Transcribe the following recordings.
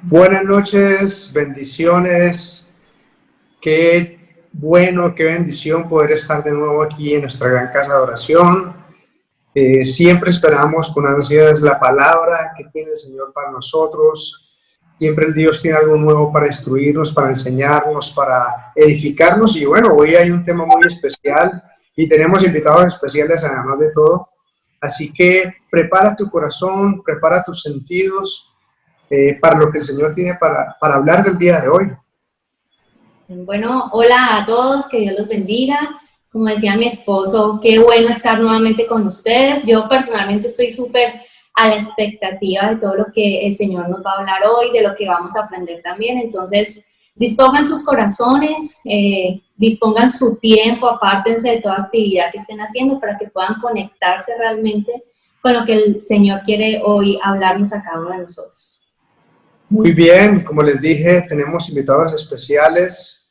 Buenas noches, bendiciones. Qué bueno, qué bendición poder estar de nuevo aquí en nuestra gran casa de oración. Siempre esperamos con ansias la palabra que tiene el Señor para nosotros. Siempre el Dios tiene algo nuevo para instruirnos, para enseñarnos, para edificarnos. Y bueno, hoy hay un tema muy especial y tenemos invitados especiales además de todo. Así que prepara tu corazón, prepara tus sentidos para lo que el Señor tiene para hablar del día de hoy. Bueno, hola a todos, que Dios los bendiga. Como decía mi esposo, qué bueno estar nuevamente con ustedes. Yo personalmente estoy súper a la expectativa de todo lo que el Señor nos va a hablar hoy, de lo que vamos a aprender también. Entonces, dispongan sus corazones, dispongan su tiempo, apártense de toda actividad que estén haciendo para que puedan conectarse realmente con lo que el Señor quiere hoy hablarnos a cada uno de nosotros. Muy bien, como les dije, tenemos invitados especiales,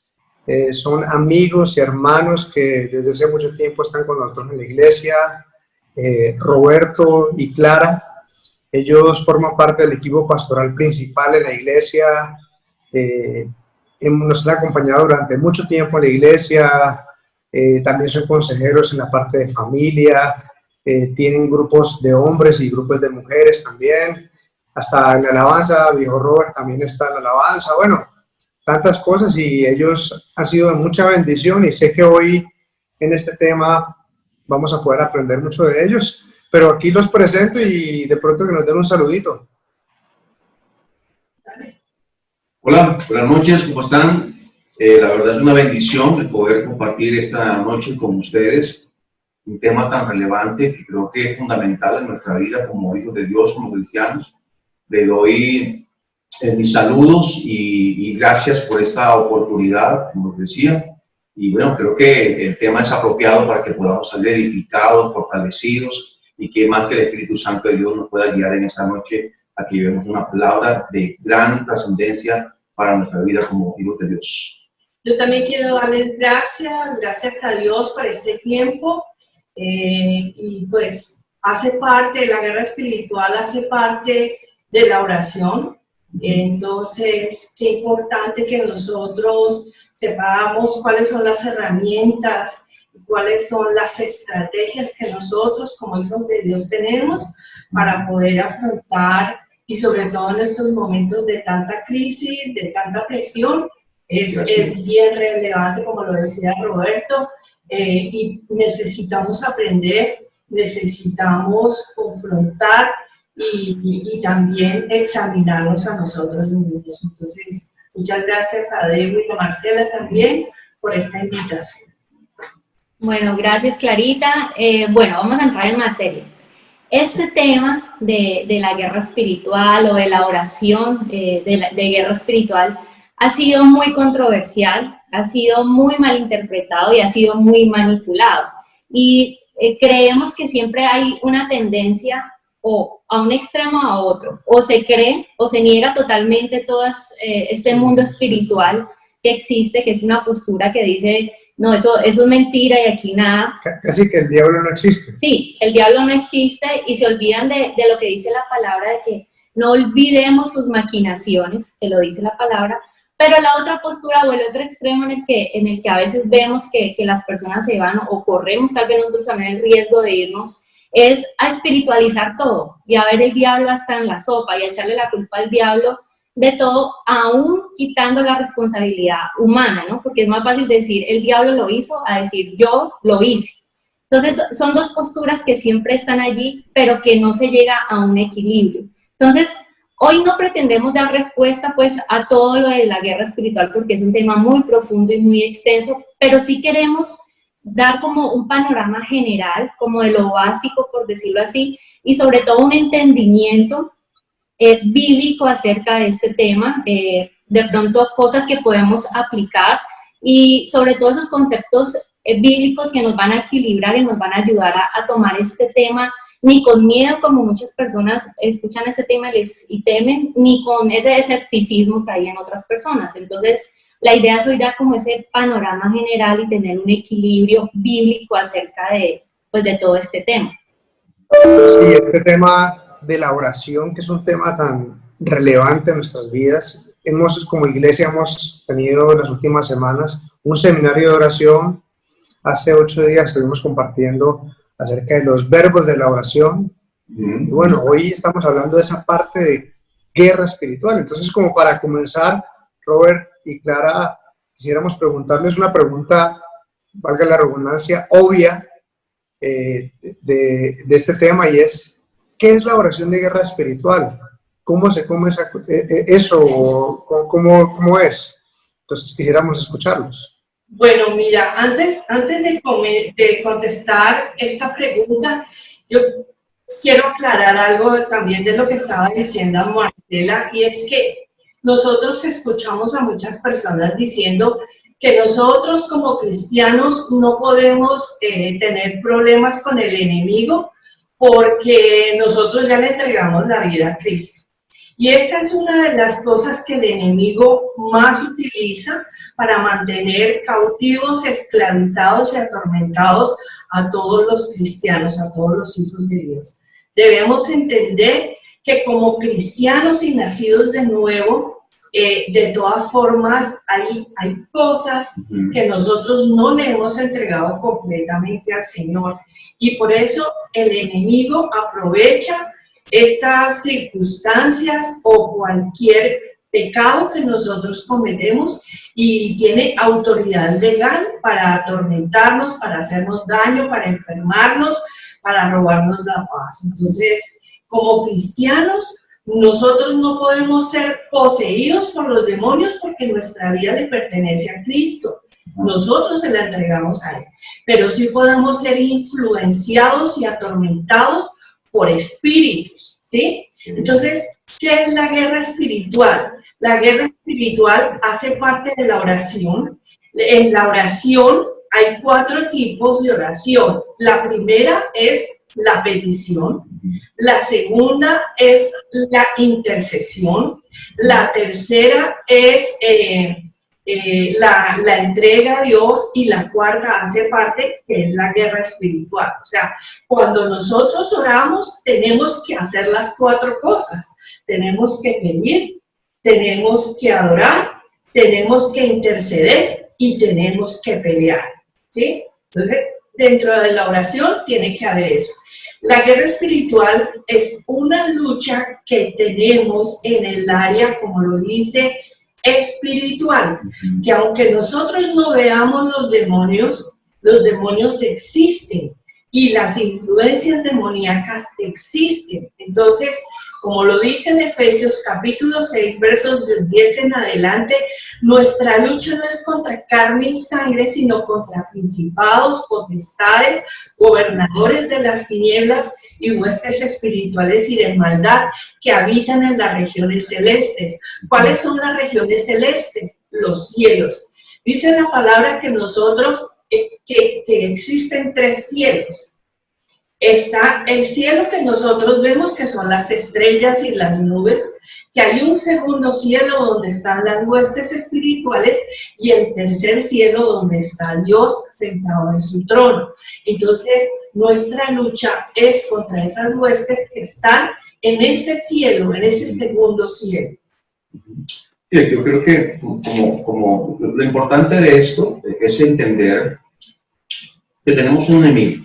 son amigos y hermanos que desde hace mucho tiempo están con nosotros en la iglesia, Roberto y Clara. Ellos forman parte del equipo pastoral principal en la iglesia, nos han acompañado durante mucho tiempo en la iglesia, también son consejeros en la parte de familia, tienen grupos de hombres y grupos de mujeres también. Hasta en la alabanza, viejo Robert también está en la alabanza, bueno, tantas cosas y ellos han sido de mucha bendición y sé que hoy en este tema vamos a poder aprender mucho de ellos, pero aquí los presento y de pronto que nos den un saludito. Hola, buenas noches, ¿cómo están? La verdad es una bendición de poder compartir esta noche con ustedes un tema tan relevante que creo que es fundamental en nuestra vida como hijos de Dios, como cristianos. Le doy mis saludos y gracias por esta oportunidad, como les decía. Y bueno, creo que el tema es apropiado para que podamos salir edificados, fortalecidos y que más que el Espíritu Santo de Dios nos pueda guiar en esta noche a que llevemos una palabra de gran trascendencia para nuestra vida como hijos de Dios. Yo también quiero darles gracias a Dios por este tiempo y pues hace parte de la guerra espiritual, hace parte de la oración. Entonces, qué importante que nosotros sepamos cuáles son las herramientas y cuáles son las estrategias que nosotros como hijos de Dios tenemos para poder afrontar y sobre todo en estos momentos de tanta crisis, de tanta presión, es bien relevante, como lo decía Roberto, y necesitamos aprender, necesitamos confrontar y también examinarnos a nosotros mismos. Entonces, muchas gracias a Debo y a Marcela también por esta invitación. Bueno, gracias Clarita. Bueno, vamos a entrar en materia. Este tema de la guerra espiritual o de la oración de guerra espiritual ha sido muy controversial, ha sido muy mal interpretado y ha sido muy manipulado. Y creemos que siempre hay una tendencia o a un extremo o a otro. O se cree o se niega totalmente todo este mundo espiritual que existe, que es una postura que dice... No, eso es mentira y aquí nada. Casi que el diablo no existe. Sí, el diablo no existe y se olvidan de lo que dice la palabra, de que no olvidemos sus maquinaciones, que lo dice la palabra, pero la otra postura o el otro extremo en el que a veces vemos que las personas se van o corremos tal vez nosotros también el riesgo de irnos, es a espiritualizar todo y a ver el diablo hasta en la sopa y a echarle la culpa al diablo de todo, aún quitando la responsabilidad humana, ¿no? Porque es más fácil decir el diablo lo hizo a decir yo lo hice. Entonces, son dos posturas que siempre están allí, pero que no se llega a un equilibrio. Entonces, hoy no pretendemos dar respuesta, pues, a todo lo de la guerra espiritual, porque es un tema muy profundo y muy extenso, pero sí queremos dar como un panorama general, como de lo básico, por decirlo así, y sobre todo un entendimiento bíblico acerca de este tema, de pronto cosas que podemos aplicar y sobre todo esos conceptos bíblicos que nos van a equilibrar y nos van a ayudar a tomar este tema ni con miedo, como muchas personas escuchan este tema y temen, ni con ese escepticismo que hay en otras personas. Entonces, la idea es hoy dar como ese panorama general y tener un equilibrio bíblico acerca de todo este tema. Sí, este tema de la oración, que es un tema tan relevante en nuestras vidas. Como iglesia, hemos tenido en las últimas semanas un seminario de oración. Hace 8 días estuvimos compartiendo acerca de los verbos de la oración. Y bueno, hoy estamos hablando de esa parte de guerra espiritual. Entonces, como para comenzar, Robert y Clara, quisiéramos preguntarles una pregunta, valga la redundancia, obvia de este tema, y es, ¿qué es la oración de guerra espiritual? ¿Cómo se come eso? ¿Cómo es? Entonces, quisiéramos escucharlos. Bueno, mira, antes de contestar esta pregunta, yo quiero aclarar algo también de lo que estaba diciendo Marcela, y es que nosotros escuchamos a muchas personas diciendo que nosotros como cristianos no podemos tener problemas con el enemigo porque nosotros ya le entregamos la vida a Cristo. Y esa es una de las cosas que el enemigo más utiliza para mantener cautivos, esclavizados y atormentados a todos los cristianos, a todos los hijos de Dios. Debemos entender que como cristianos y nacidos de nuevo, de todas formas hay cosas que nosotros no le hemos entregado completamente al Señor. Y por eso el enemigo aprovecha estas circunstancias o cualquier pecado que nosotros cometemos y tiene autoridad legal para atormentarnos, para hacernos daño, para enfermarnos, para robarnos la paz. Entonces, como cristianos, nosotros no podemos ser poseídos por los demonios porque nuestra vida le pertenece a Cristo. Nosotros se la entregamos a Él. Pero sí podemos ser influenciados y atormentados por espíritus, ¿sí? Entonces, ¿qué es la guerra espiritual? La guerra espiritual hace parte de la oración. En la oración hay 4 tipos de oración. La primera es la petición, la segunda es la intercesión, la tercera es la entrega a Dios, y la cuarta hace parte, que es la guerra espiritual. O sea, cuando nosotros oramos tenemos que hacer las 4 cosas. Tenemos que pedir, tenemos que adorar, tenemos que interceder y tenemos que pelear, ¿sí? Entonces, dentro de la oración tiene que haber eso. La guerra espiritual es una lucha que tenemos en el área, como lo dice, espiritual, que aunque nosotros no veamos los demonios existen y las influencias demoníacas existen. Entonces, como lo dice en Efesios capítulo 6, versos del 10 en adelante, nuestra lucha no es contra carne y sangre, sino contra principados, potestades, gobernadores de las tinieblas y huestes espirituales y de maldad que habitan en las regiones celestes. ¿Cuáles son las regiones celestes? Los cielos. Dice la palabra que nosotros, que existen 3 cielos. Está el cielo que nosotros vemos, que son las estrellas y las nubes, que hay un segundo cielo donde están las huestes espirituales, y el tercer cielo donde está Dios sentado en su trono. Entonces, nuestra lucha es contra esas huestes que están en ese cielo, en ese segundo cielo. Yo creo que como lo importante de esto es entender que tenemos un enemigo.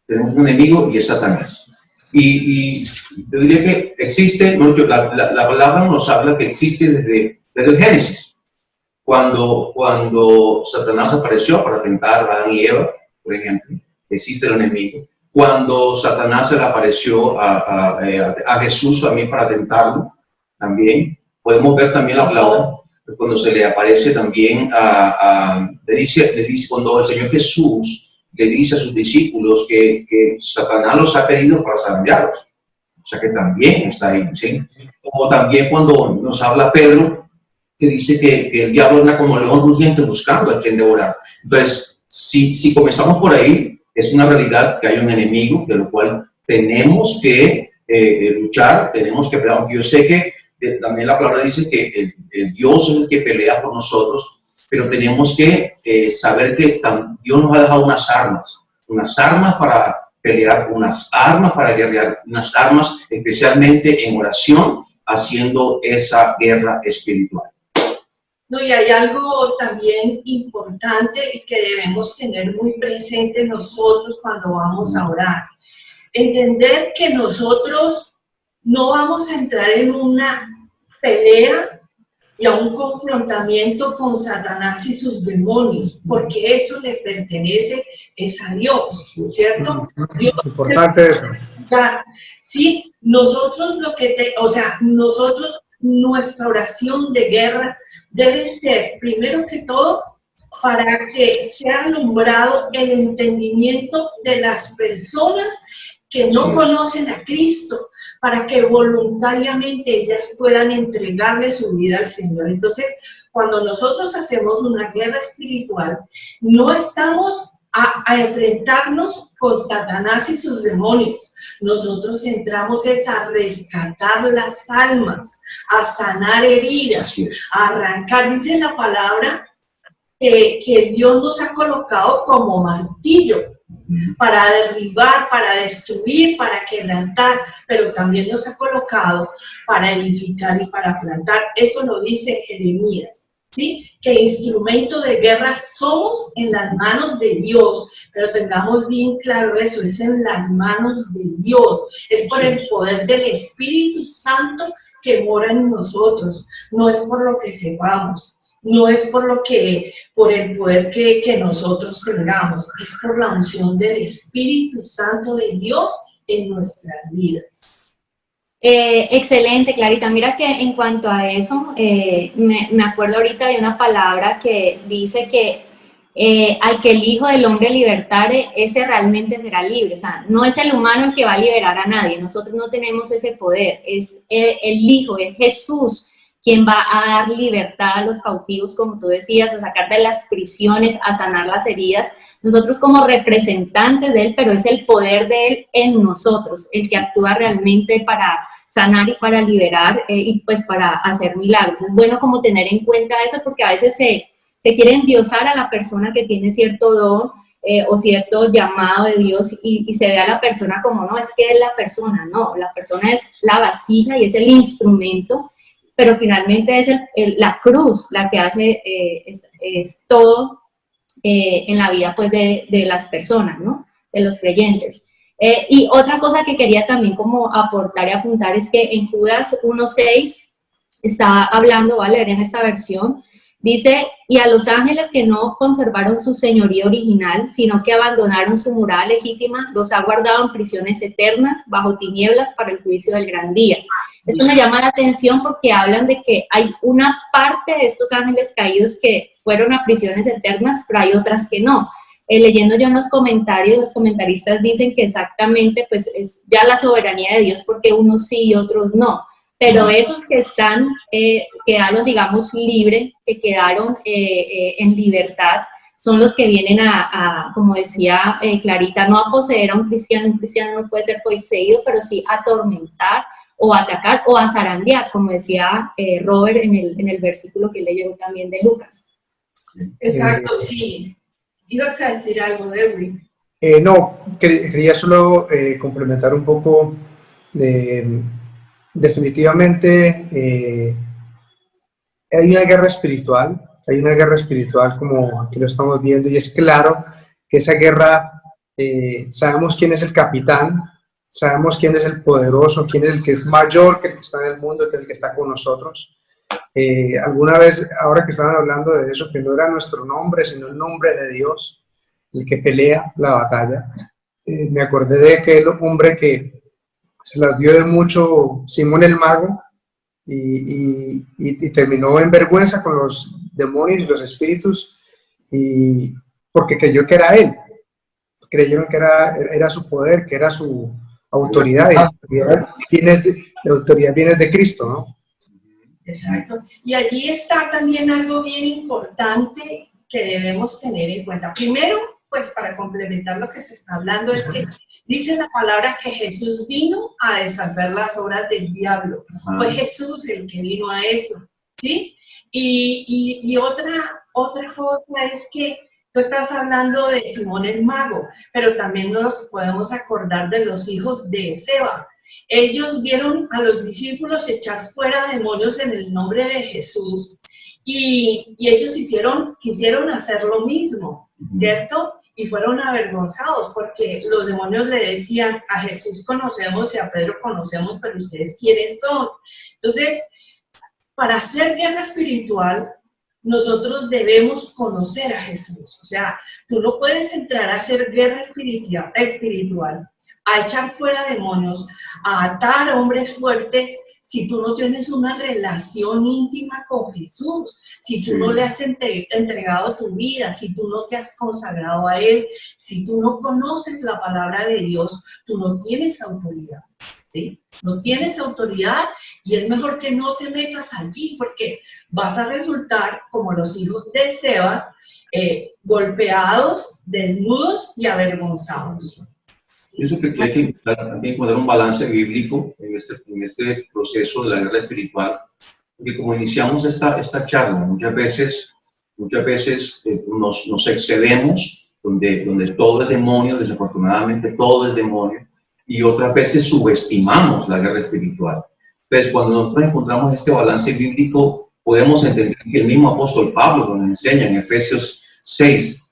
Tenemos un enemigo y es Satanás. Y yo diría que existe, la palabra nos habla que existe desde el Génesis. Cuando Satanás apareció para tentar a Adán y Eva, por ejemplo, existe el enemigo. Cuando Satanás se le apareció a Jesús también para tentarlo, también podemos ver también la palabra cuando se le aparece también le dice cuando el Señor Jesús le dice a sus discípulos que Satanás los ha pedido para zarandearlos. O sea que también está ahí, ¿sí? O también cuando nos habla Pedro, que dice que el diablo anda como león rugiente buscando a quien devorar. Entonces, si comenzamos por ahí, es una realidad que hay un enemigo, de lo cual tenemos que luchar, tenemos que pelear. Aunque yo sé que también la palabra dice que el Dios es el que pelea por nosotros, pero tenemos que saber que Dios nos ha dejado unas armas para pelear, unas armas para guerrear, unas armas especialmente en oración, haciendo esa guerra espiritual. No, y hay algo también importante y que debemos tener muy presente nosotros cuando vamos a orar. Entender que nosotros no vamos a entrar en una pelea y a un confrontamiento con Satanás y sus demonios, porque eso le pertenece es a Dios, ¿cierto? Dios importante eso. Sí, nosotros nuestra oración de guerra debe ser, primero que todo, para que sea alumbrado el entendimiento de las personas que no conocen a Cristo, para que voluntariamente ellas puedan entregarle su vida al Señor. Entonces, cuando nosotros hacemos una guerra espiritual, no estamos a enfrentarnos con Satanás y sus demonios. Nosotros entramos es a rescatar las almas, a sanar heridas, a arrancar. Dice la palabra que Dios nos ha colocado como martillo para derribar, para destruir, para quebrantar, pero también nos ha colocado para edificar y para plantar. Eso lo dice Jeremías, ¿sí? Que instrumento de guerra somos en las manos de Dios, pero tengamos bien claro eso, es en las manos de Dios, es por el poder del Espíritu Santo que mora en nosotros, no es por lo que sepamos. No es por el poder que nosotros tengamos, es por la unción del Espíritu Santo de Dios en nuestras vidas. Excelente, Clarita. Mira que en cuanto a eso, me acuerdo ahorita de una palabra que dice que al que el Hijo del Hombre libertare, ese realmente será libre. O sea, no es el humano el que va a liberar a nadie, nosotros no tenemos ese poder, es el Hijo, es Jesús quien va a dar libertad a los cautivos, como tú decías, a sacar de las prisiones, a sanar las heridas. Nosotros como representantes de Él, pero es el poder de Él en nosotros, el que actúa realmente para sanar y para liberar y pues para hacer milagros. Es bueno como tener en cuenta eso porque a veces se quiere endiosar a la persona que tiene cierto don o cierto llamado de Dios y se ve a la persona como, no, es que es la persona, no, la persona es la vasija y es el instrumento, pero finalmente es la cruz la que hace es todo en la vida pues de las personas, ¿no? De los creyentes. Y otra cosa que quería también como aportar y apuntar es que en Judas 1:6 está hablando, voy a leer en esta versión, dice, y a los ángeles que no conservaron su señoría original, sino que abandonaron su morada legítima, los ha guardado en prisiones eternas, bajo tinieblas para el juicio del gran día. Esto me llama la atención porque hablan de que hay una parte de estos ángeles caídos que fueron a prisiones eternas, pero hay otras que no. Leyendo yo en los comentarios, los comentaristas dicen que exactamente pues es ya la soberanía de Dios porque unos sí y otros no. Pero esos que quedaron, digamos, libres, que quedaron en libertad, son los que vienen como decía Clarita, no a poseer a un cristiano no puede ser poseído, pero sí a atormentar o a atacar o a zarandear, como decía Robert en el versículo que leyó también de Lucas. Exacto, sí. ¿Ibas a decir algo, Edwin? No, quería solo complementar un poco definitivamente hay una guerra espiritual como aquí lo estamos viendo y es claro que esa guerra sabemos quién es el capitán, sabemos quién es el poderoso, quién es el que es mayor que el que está en el mundo, que el que está con nosotros. Alguna vez, ahora que estaban hablando de eso, que no era nuestro nombre, sino el nombre de Dios, el que pelea la batalla, me acordé de aquel hombre que se las dio de mucho Simón el Mago y terminó en vergüenza con los demonios y los espíritus porque creyó que era él, creyeron que era su poder, que era su autoridad, y la autoridad viene de Cristo, ¿no? Exacto. Y allí está también algo bien importante que debemos tener en cuenta. Primero, pues para complementar lo que se está hablando, es que dice la palabra que Jesús vino a deshacer las obras del diablo. Fue Jesús el que vino a eso, ¿sí? Y otra cosa es que Tú estás hablando de Simón el Mago, pero también nos podemos acordar de los hijos de Seba. Ellos vieron a los discípulos echar fuera demonios en el nombre de Jesús y ellos quisieron hacer lo mismo, ¿cierto? Y fueron avergonzados porque los demonios le decían, a Jesús conocemos y a Pedro conocemos, pero ustedes ¿quiénes son? Entonces, para hacer guerra espiritual, nosotros debemos conocer a Jesús. O sea, tú no puedes entrar a hacer guerra espiritual, a echar fuera demonios, a atar a hombres fuertes, si tú no tienes una relación íntima con Jesús, si tú no le has entregado tu vida, si tú no te has consagrado a Él, si tú no conoces la palabra de Dios, tú no tienes autoridad, ¿sí? No tienes autoridad y es mejor que no te metas allí porque vas a resultar como los hijos de Sebas, golpeados, desnudos y avergonzados. Pienso que hay que encontrar un balance bíblico en este proceso de la guerra espiritual, porque como iniciamos esta charla, muchas veces nos excedemos, donde todo es demonio, desafortunadamente todo es demonio, y otras veces subestimamos la guerra espiritual. Entonces, cuando nosotros encontramos este balance bíblico, podemos entender que el mismo apóstol Pablo nos enseña en Efesios 6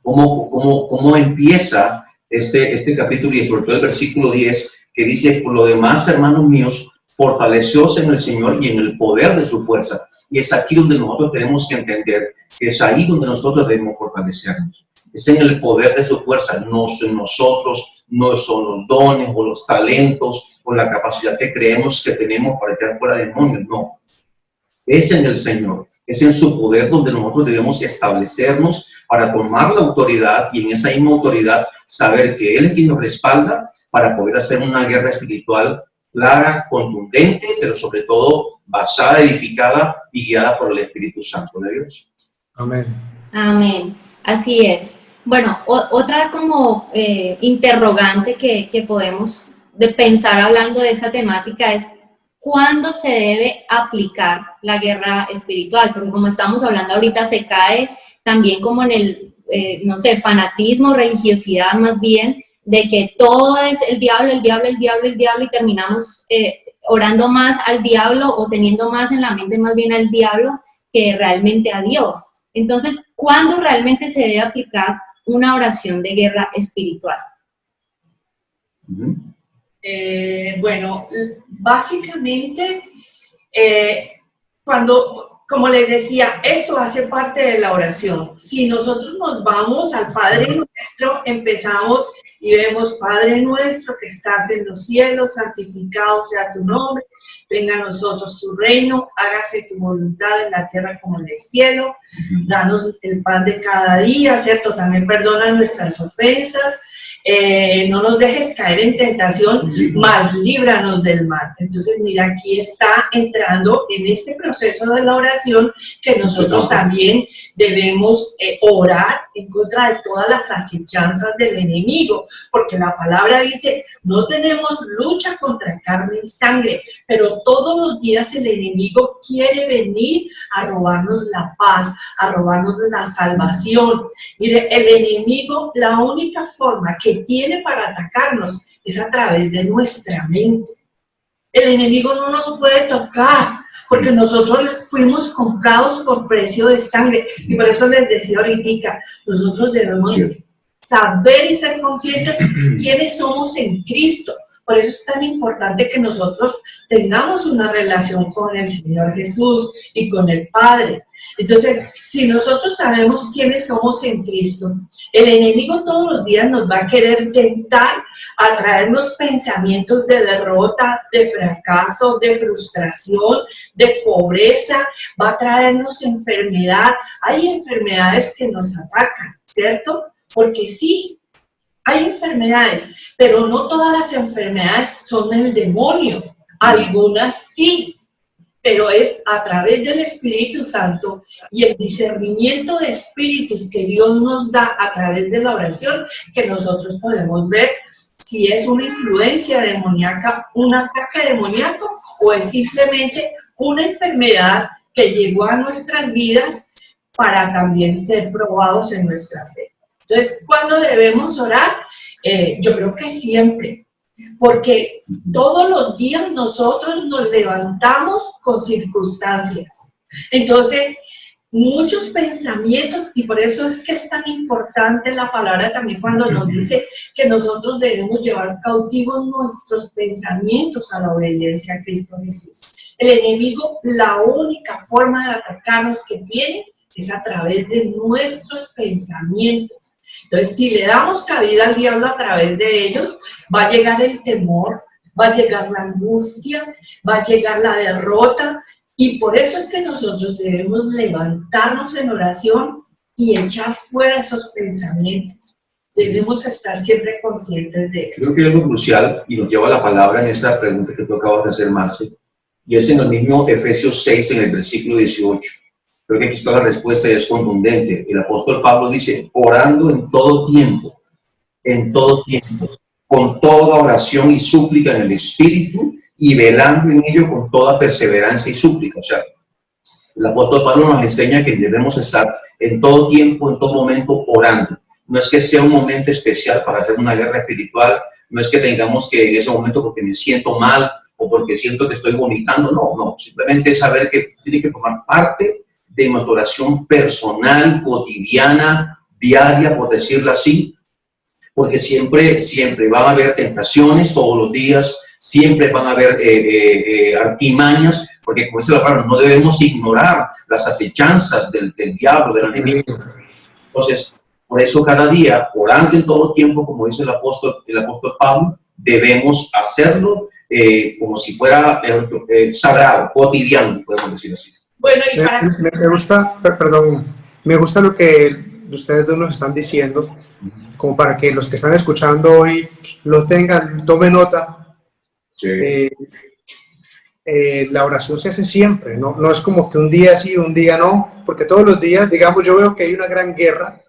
cómo empieza este capítulo y sobre todo el versículo 10, que dice: por lo demás, hermanos míos, fortaleceos en el Señor y en el poder de su fuerza. Y es aquí donde nosotros tenemos que entender que es ahí donde nosotros debemos fortalecernos. Es en el poder de su fuerza, no en nosotros, no son los dones o los talentos o la capacidad que creemos que tenemos para echar fuera demonios, no. Es en el Señor, es en su poder donde nosotros debemos establecernos para tomar la autoridad y en esa misma autoridad saber que Él es quien nos respalda para poder hacer una guerra espiritual clara, contundente, pero sobre todo basada, edificada y guiada por el Espíritu Santo de Dios. Amén. Amén, así es. Bueno, otra como interrogante que podemos pensar hablando de esta temática es ¿cuándo se debe aplicar la guerra espiritual? Porque como estamos hablando ahorita, se cae también como en el, no sé, fanatismo, religiosidad más bien, de que todo es el diablo, el diablo, el diablo, el diablo, y terminamos orando más al diablo o teniendo más en la mente más bien al diablo que realmente a Dios. Entonces, ¿cuándo realmente se debe aplicar una oración de guerra espiritual? Bueno, básicamente, cuando, como les decía, esto hace parte de la oración. Si nosotros nos vamos al Padre Nuestro, empezamos y vemos: Padre nuestro que estás en los cielos, santificado sea tu nombre, venga a nosotros tu reino, hágase tu voluntad en la tierra como en el cielo, danos el pan de cada día, ¿cierto? También perdona nuestras ofensas, no nos dejes caer en tentación, mas líbranos del mal. Entonces, mira, aquí está entrando en este proceso de la oración que nosotros también debemos orar en contra de todas las acechanzas del enemigo, porque la palabra dice: no tenemos lucha contra carne y sangre, pero todos los días el enemigo quiere venir a robarnos la paz, a robarnos la salvación. Mire, el enemigo, la única forma que tiene para atacarnos es a través de nuestra mente. El enemigo no nos puede tocar porque nosotros fuimos comprados por precio de sangre, y por eso les decía ahorita, nosotros debemos saber y ser conscientes quiénes somos en Cristo. Por eso es tan importante que nosotros tengamos una relación con el Señor Jesús y con el Padre. Entonces, si nosotros sabemos quiénes somos en Cristo, el enemigo todos los días nos va a querer tentar a traernos pensamientos de derrota, de fracaso, de frustración, de pobreza, va a traernos enfermedad. Hay enfermedades que nos atacan, ¿cierto? Porque sí, hay enfermedades, pero no todas las enfermedades son el demonio. Algunas sí, pero es a través del Espíritu Santo y el discernimiento de espíritus que Dios nos da a través de la oración que nosotros podemos ver si es una influencia demoníaca, un ataque demoníaco, o es simplemente una enfermedad que llegó a nuestras vidas para también ser probados en nuestra fe. Entonces, ¿cuándo debemos orar? Yo creo que siempre, porque todos los días nosotros nos levantamos con circunstancias. Entonces, muchos pensamientos, y por eso es que es tan importante la palabra también cuando nos dice que nosotros debemos llevar cautivos nuestros pensamientos a la obediencia a Cristo Jesús. El enemigo, la única forma de atacarnos que tiene es a través de nuestros pensamientos. Entonces, si le damos cabida al diablo a través de ellos, va a llegar el temor, va a llegar la angustia, va a llegar la derrota, y por eso es que nosotros debemos levantarnos en oración y echar fuera esos pensamientos. Debemos estar siempre conscientes de eso. Creo que es algo crucial y nos lleva la palabra en esa pregunta que tú acabas de hacer, Marce, y es en el mismo Efesios 6, en el versículo 18. Creo que aquí está la respuesta y es contundente. El apóstol Pablo dice, orando en todo tiempo, con toda oración y súplica en el Espíritu, y velando en ello con toda perseverancia y súplica. O sea, el apóstol Pablo nos enseña que debemos estar en todo tiempo, en todo momento, orando. No es que sea un momento especial para hacer una guerra espiritual, no es que tengamos que en ese momento porque me siento mal o porque siento que estoy vomitando, no, simplemente es saber que tiene que formar parte de nuestra oración personal, cotidiana, diaria, por decirlo así, porque siempre van a haber tentaciones todos los días, siempre van a haber artimañas, porque como dice la palabra, no debemos ignorar las acechanzas del diablo, del enemigo. Entonces, por eso cada día, orando en todo tiempo, como dice el apóstol Pablo, debemos hacerlo como si fuera sagrado, cotidiano, podemos decir así. Bueno, y para... me gusta lo que ustedes dos nos están diciendo, como para que los que están escuchando hoy lo tengan, tomen nota. Sí. La oración se hace siempre, no es como que un día sí, un día no, porque todos los días, digamos, yo veo que hay una gran guerra,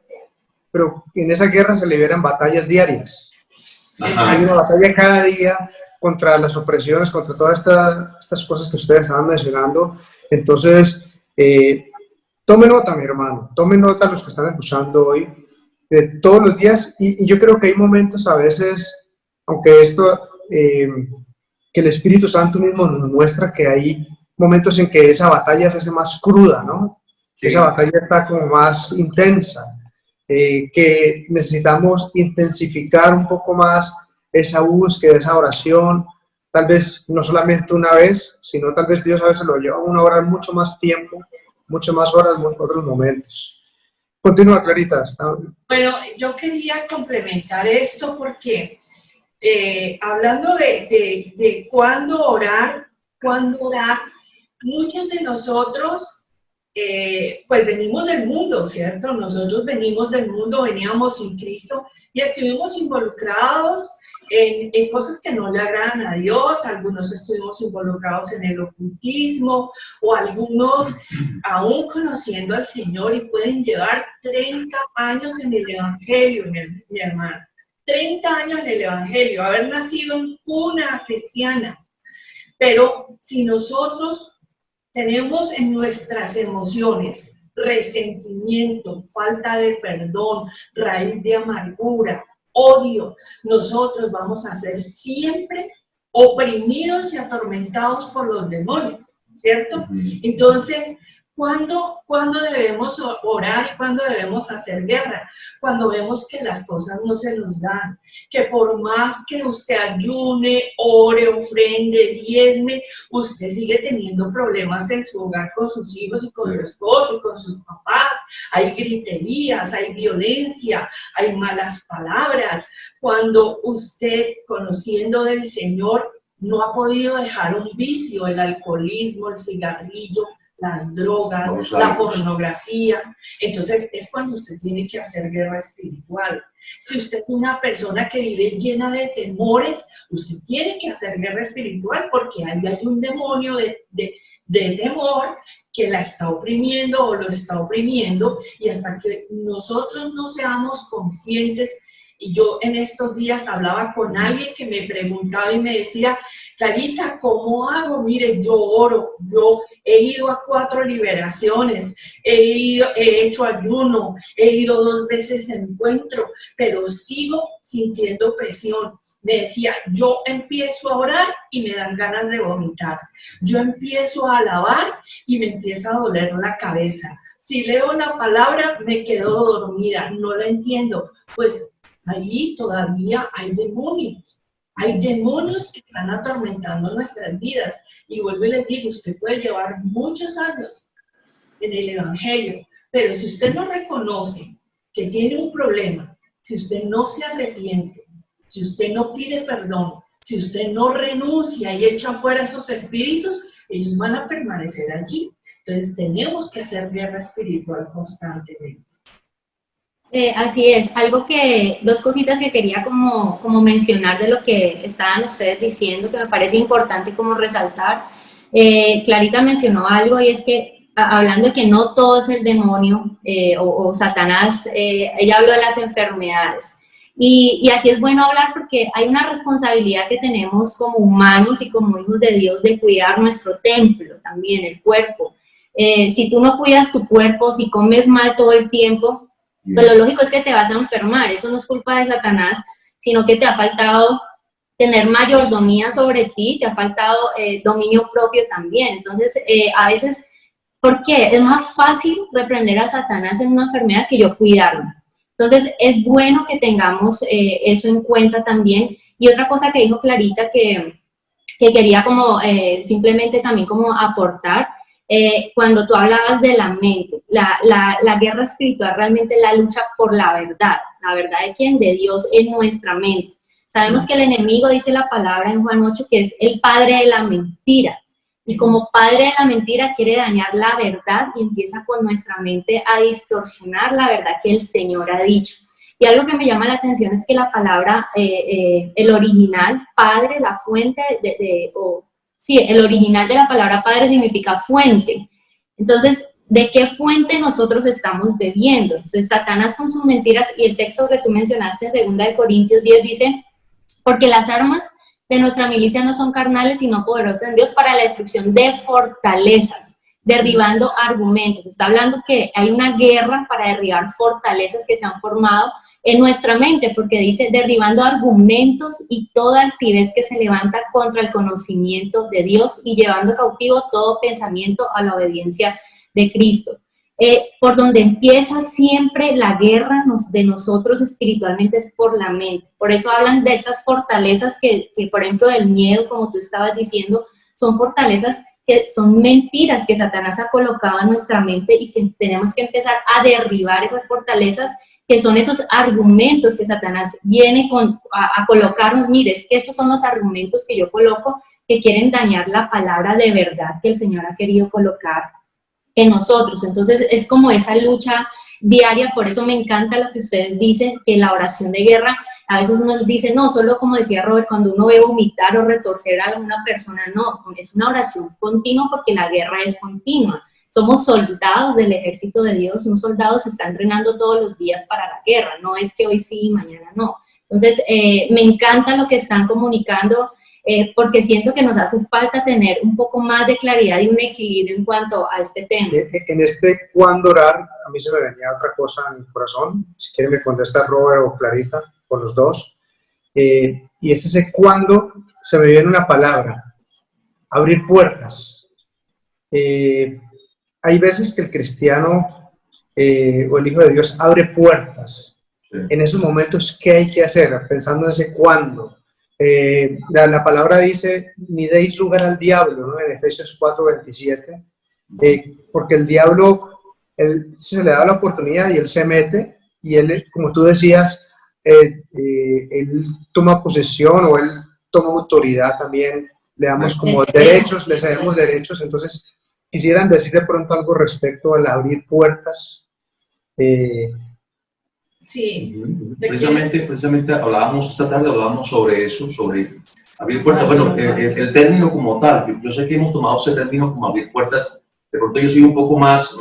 pero en esa guerra se liberan batallas diarias. Ajá. Hay una batalla cada día contra las opresiones, contra todas estas cosas que ustedes estaban mencionando. Entonces, tome nota, mi hermano, tome nota los que están escuchando hoy, de todos los días, y yo creo que hay momentos a veces, aunque esto, que el Espíritu Santo mismo nos muestra que hay momentos en que esa batalla se hace más cruda, ¿no? Sí. Esa batalla está como más intensa, que necesitamos intensificar un poco más esa búsqueda, esa oración, tal vez no solamente una vez, sino tal vez Dios a veces lo lleva a una hora mucho más tiempo, mucho más horas, otros momentos. Continúa, Clarita. Bueno, yo quería complementar esto porque hablando de cuándo orar, muchos de nosotros pues venimos del mundo, ¿cierto? Nosotros venimos del mundo, veníamos sin Cristo y estuvimos involucrados en cosas que no le agradan a Dios. Algunos estuvimos involucrados en el ocultismo o algunos aún conociendo al Señor y pueden llevar 30 años en el Evangelio, mi hermano. 30 años en el Evangelio, haber nacido en cuna cristiana. Pero si nosotros tenemos en nuestras emociones resentimiento, falta de perdón, raíz de amargura, odio, nosotros vamos a ser siempre oprimidos y atormentados por los demonios, ¿cierto? Entonces, ¿cuándo debemos orar y cuándo debemos hacer guerra? Cuando vemos que las cosas no se nos dan, que por más que usted ayune, ore, ofrende, diezme, usted sigue teniendo problemas en su hogar con sus hijos y con su esposo y con sus papás. Hay griterías, hay violencia, hay malas palabras. Cuando usted, conociendo del Señor, no ha podido dejar un vicio, el alcoholismo, el cigarrillo, las drogas, la pornografía, entonces es cuando usted tiene que hacer guerra espiritual. Si usted es una persona que vive llena de temores, usted tiene que hacer guerra espiritual porque ahí hay un demonio de temor que la está oprimiendo o lo está oprimiendo, y hasta que nosotros no seamos conscientes Y yo en estos días hablaba con alguien que me preguntaba y me decía, Clarita, ¿cómo hago? Mire, yo oro, yo he ido a 4 liberaciones, he hecho ayuno, he ido 2 veces a encuentro, pero sigo sintiendo presión. Me decía, yo empiezo a orar y me dan ganas de vomitar. Yo empiezo a alabar y me empieza a doler la cabeza. Si leo la palabra, me quedo dormida, no la entiendo. Pues ahí todavía hay demonios. Hay demonios que están atormentando nuestras vidas. Y vuelvo y les digo, usted puede llevar muchos años en el Evangelio, pero si usted no reconoce que tiene un problema, si usted no se arrepiente, si usted no pide perdón, si usted no renuncia y echa fuera esos espíritus, ellos van a permanecer allí. Entonces tenemos que hacer guerra espiritual constantemente. Así es, dos cositas que quería como mencionar de lo que estaban ustedes diciendo, que me parece importante como resaltar. Clarita mencionó algo y es que, hablando de que no todo es el demonio o Satanás, ella habló de las enfermedades. Y aquí es bueno hablar porque hay una responsabilidad que tenemos como humanos y como hijos de Dios de cuidar nuestro templo también, el cuerpo. Si tú no cuidas tu cuerpo, si comes mal todo el tiempo, pues lo lógico es que te vas a enfermar. Eso no es culpa de Satanás, sino que te ha faltado tener mayordomía sobre ti, te ha faltado dominio propio también. Entonces, a veces, ¿por qué? Es más fácil reprender a Satanás en una enfermedad que yo cuidarlo. Entonces, es bueno que tengamos eso en cuenta también. Y otra cosa que dijo Clarita que quería como simplemente también como aportar, cuando tú hablabas de la mente, la guerra espiritual realmente es la lucha por la verdad de quién, de Dios en nuestra mente. Sabemos que el enemigo, dice la palabra en Juan 8, que es el padre de la mentira. Y como padre de la mentira quiere dañar la verdad y empieza con nuestra mente a distorsionar la verdad que el Señor ha dicho. Y algo que me llama la atención es que la palabra, el original, padre, la fuente, el original de la palabra padre significa fuente. Entonces, ¿de qué fuente nosotros estamos bebiendo? Entonces, Satanás con sus mentiras, y el texto que tú mencionaste en 2 Corintios 10 dice, porque las armas de nuestra milicia no son carnales, sino poderosas en Dios para la destrucción de fortalezas, derribando argumentos. Está hablando que hay una guerra para derribar fortalezas que se han formado en nuestra mente, porque dice derribando argumentos y toda altivez que se levanta contra el conocimiento de Dios y llevando cautivo todo pensamiento a la obediencia de Cristo. Por donde empieza siempre la guerra de nosotros espiritualmente es por la mente. Por eso hablan de esas fortalezas que, por ejemplo, del miedo, como tú estabas diciendo, son fortalezas que son mentiras que Satanás ha colocado en nuestra mente y que tenemos que empezar a derribar esas fortalezas, que son esos argumentos que Satanás viene a colocarnos. Mire, es que estos son los argumentos que yo coloco que quieren dañar la palabra de verdad que el Señor ha querido colocar en nosotros. Entonces es como esa lucha diaria. Por eso me encanta lo que ustedes dicen, que la oración de guerra, a veces uno dice, no, solo como decía Robert, cuando uno ve vomitar o retorcer a alguna persona, no, es una oración continua porque la guerra es continua. Somos soldados del ejército de Dios, un soldado se está entrenando todos los días para la guerra, no es que hoy sí y mañana no. Entonces, me encanta lo que están comunicando, porque siento que nos hace falta tener un poco más de claridad y un equilibrio en cuanto a este tema. En este cuándo orar, a mí se me venía otra cosa en el corazón, si quieren me contesta Robert o Clarita, por los dos, y es ese cuándo, se me viene una palabra, abrir puertas. Hay veces que el cristiano o el Hijo de Dios abre puertas. Sí. En esos momentos, ¿qué hay que hacer? Pensando en ese cuándo. La palabra dice, ni deis lugar al diablo, ¿no? En Efesios 4:27, porque el diablo, se le da la oportunidad y él se mete, y él, como tú decías, él toma posesión o él toma autoridad también, le damos como derechos, le cedemos derechos. Entonces, quisieran decir de pronto algo respecto al abrir puertas. Sí. Precisamente hablábamos esta tarde, hablábamos sobre eso, sobre abrir puertas. Bueno, el término como tal, yo sé que hemos tomado ese término como abrir puertas, de pronto yo soy un poco más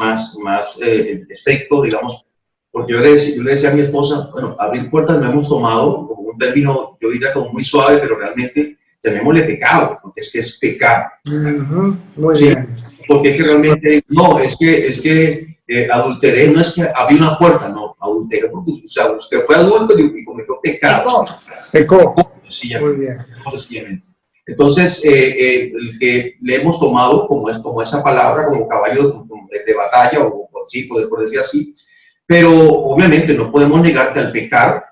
estricto, digamos, Porque yo le decía a mi esposa, bueno, abrir puertas lo hemos tomado como un término, yo diría como muy suave, pero realmente llamémosle pecado, porque es que es pecar. Muy ¿Sí? bien. Porque es que realmente, no, es que adulteré, no es que abrí una puerta, no, adulteré, porque, o sea, usted fue adulto y cometió pecado. Pecó. Sencillamente, Muy bien. sencillamente. Entonces, el que le hemos tomado como esa palabra, como caballo de batalla, o sí, por decir así, pero obviamente no podemos negar que al pecar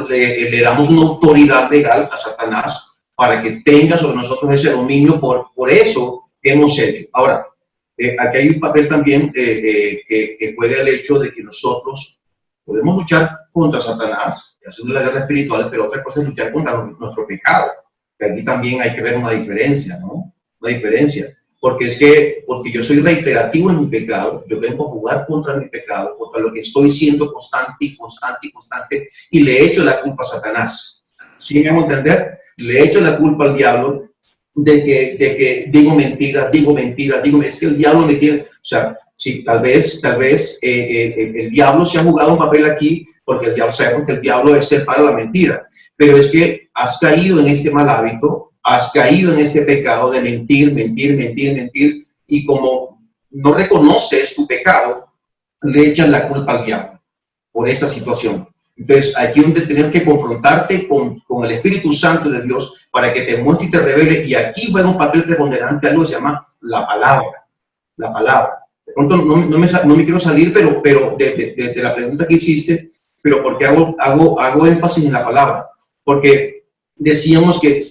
le damos una autoridad legal a Satanás para que tenga sobre nosotros ese dominio por eso que hemos hecho. Ahora, aquí hay un papel también que juega el hecho de que nosotros podemos luchar contra Satanás, haciendo la guerra espiritual, pero otra cosa es luchar contra nuestro pecado. Que aquí también hay que ver una diferencia, ¿no? Una diferencia. Porque yo soy reiterativo en mi pecado, yo vengo a jugar contra mi pecado, contra lo que estoy siendo constante, y le echo la culpa a Satanás. ¿Sí me hago entender? Le echo la culpa al diablo de que digo mentiras, es que el diablo me tiene, o sea, sí, tal vez el diablo se ha jugado un papel aquí, porque sabemos que el diablo es el padre de la mentira, pero es que has caído en este mal hábito, has caído en este pecado de mentir, y como no reconoces tu pecado, le echan la culpa al diablo por esa situación. Entonces, aquí es donde tenemos que confrontarte con el Espíritu Santo de Dios para que te muestre y te revele, y aquí juega un papel preponderante algo que se llama la palabra. La palabra. De pronto no me quiero salir, pero de la pregunta que hiciste, pero porque hago énfasis en la palabra, porque decimos que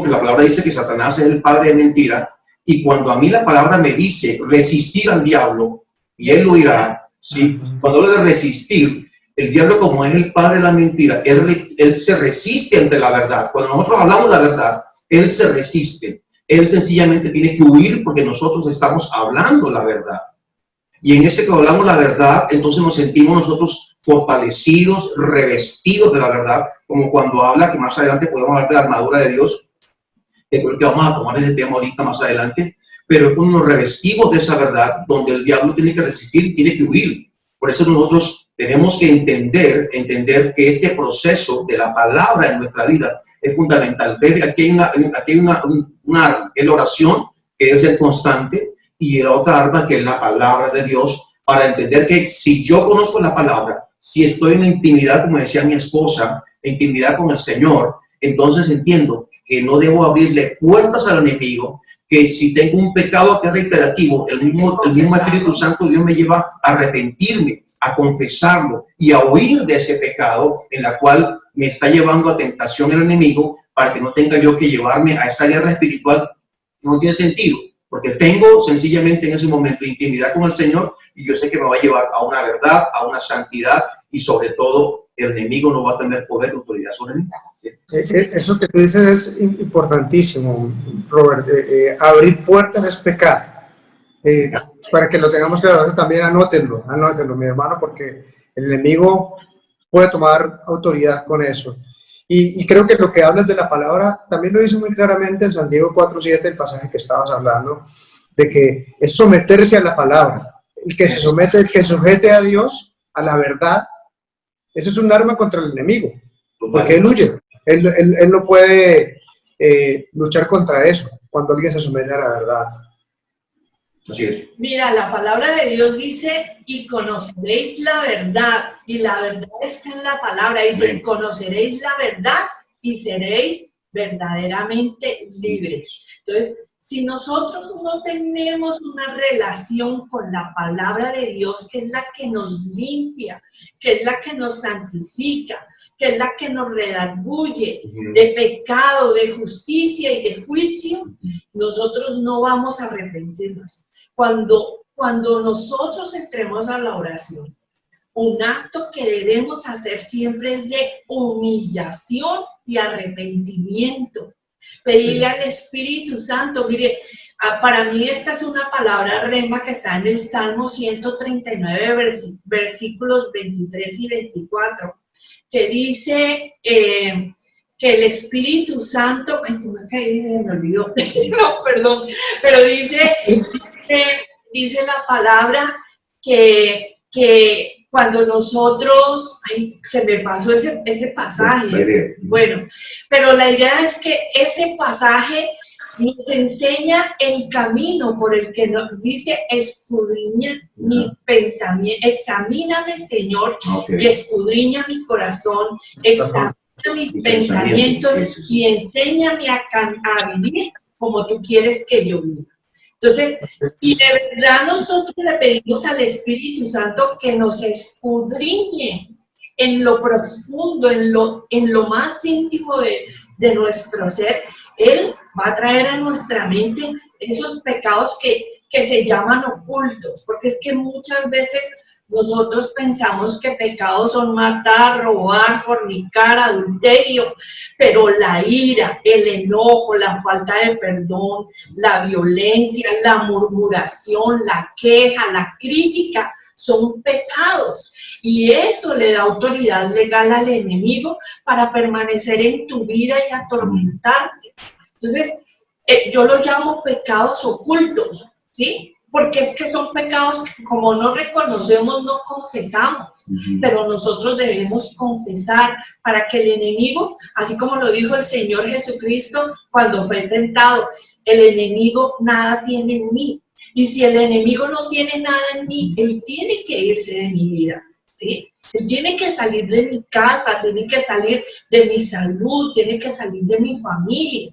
la palabra dice que Satanás es el padre de mentira, y cuando a mí la palabra me dice resistir al diablo, y él lo irá, ¿sí? Cuando hablo de resistir, el diablo, como es el padre de la mentira, él se resiste ante la verdad. Cuando nosotros hablamos la verdad, él se resiste. Él sencillamente tiene que huir porque nosotros estamos hablando la verdad. Y en ese que hablamos la verdad, entonces nos sentimos nosotros fortalecidos, revestidos de la verdad, como cuando habla, que más adelante podemos hablar de la armadura de Dios, que creo que vamos a tomar ese tema ahorita más adelante, pero es cuando nos revestimos de esa verdad, donde el diablo tiene que resistir y tiene que huir. Por eso nosotros tenemos que entender que este proceso de la palabra en nuestra vida es fundamental. Aquí hay una arma, que es la oración, que debe ser constante, y la otra arma, que es la palabra de Dios, para entender que si yo conozco la palabra, si estoy en intimidad, como decía mi esposa, en intimidad con el Señor, entonces entiendo que no debo abrirle puertas al enemigo, que si tengo un pecado que es reiterativo, el mismo Espíritu Santo Dios me lleva a arrepentirme, a confesarlo y a huir de ese pecado en la cual me está llevando a tentación el enemigo, para que no tenga yo que llevarme a esa guerra espiritual. No tiene sentido, porque tengo sencillamente en ese momento intimidad con el Señor, y yo sé que me va a llevar a una verdad, a una santidad, y sobre todo el enemigo no va a tener poder ni autoridad sobre mí. Eso que tú dices es importantísimo, Robert. Abrir puertas es pecar. Para que lo tengamos claro, también anótenlo, mi hermano, porque el enemigo puede tomar autoridad con eso. Y creo que lo que hablas de la palabra también lo dice muy claramente en Santiago 4:7, el pasaje que estabas hablando, de que es someterse a la palabra. El que se somete, el que sujete a Dios, a la verdad, eso es un arma contra el enemigo, porque él huye. Él no puede luchar contra eso cuando alguien se somete a la verdad. Así es. Mira, la palabra de Dios dice, y conoceréis la verdad, y la verdad está en la palabra, dice, conoceréis la verdad y seréis verdaderamente libres. Entonces, si nosotros no tenemos una relación con la palabra de Dios, que es la que nos limpia, que es la que nos santifica, que es la que nos redarguye de pecado, de justicia y de juicio, nosotros no vamos a arrepentirnos. Cuando nosotros entremos a la oración, un acto que debemos hacer siempre es de humillación y arrepentimiento. Pedirle al Espíritu Santo. Mire, para mí esta es una palabra rema que está en el Salmo 139, versículos 23 y 24, que dice que el Espíritu Santo, ay, ¿cómo es que dice? Me olvidó. No, perdón, pero dice la palabra que cuando nosotros, ay, se me pasó ese pasaje, bueno, pero la idea es que ese pasaje nos enseña el camino por el que nos dice, escudriña mi pensamiento, examíname, Señor, y escudriña mi corazón, examina mis pensamientos y enséñame a vivir como tú quieres que yo viva. Entonces, si de verdad nosotros le pedimos al Espíritu Santo que nos escudriñe en lo profundo, en lo más íntimo de nuestro ser, Él va a traer a nuestra mente esos pecados que se llaman ocultos, porque es que muchas veces nosotros pensamos que pecados son matar, robar, fornicar, adulterio, pero la ira, el enojo, la falta de perdón, la violencia, la murmuración, la queja, la crítica, son pecados. Y eso le da autoridad legal al enemigo para permanecer en tu vida y atormentarte. Entonces, yo los llamo pecados ocultos, ¿sí? Porque es que son pecados que como no reconocemos, no confesamos. Pero nosotros debemos confesar para que el enemigo, así como lo dijo el Señor Jesucristo cuando fue tentado, el enemigo nada tiene en mí. Y si el enemigo no tiene nada en mí, él tiene que irse de mi vida, ¿sí? Él tiene que salir de mi casa, tiene que salir de mi salud, tiene que salir de mi familia.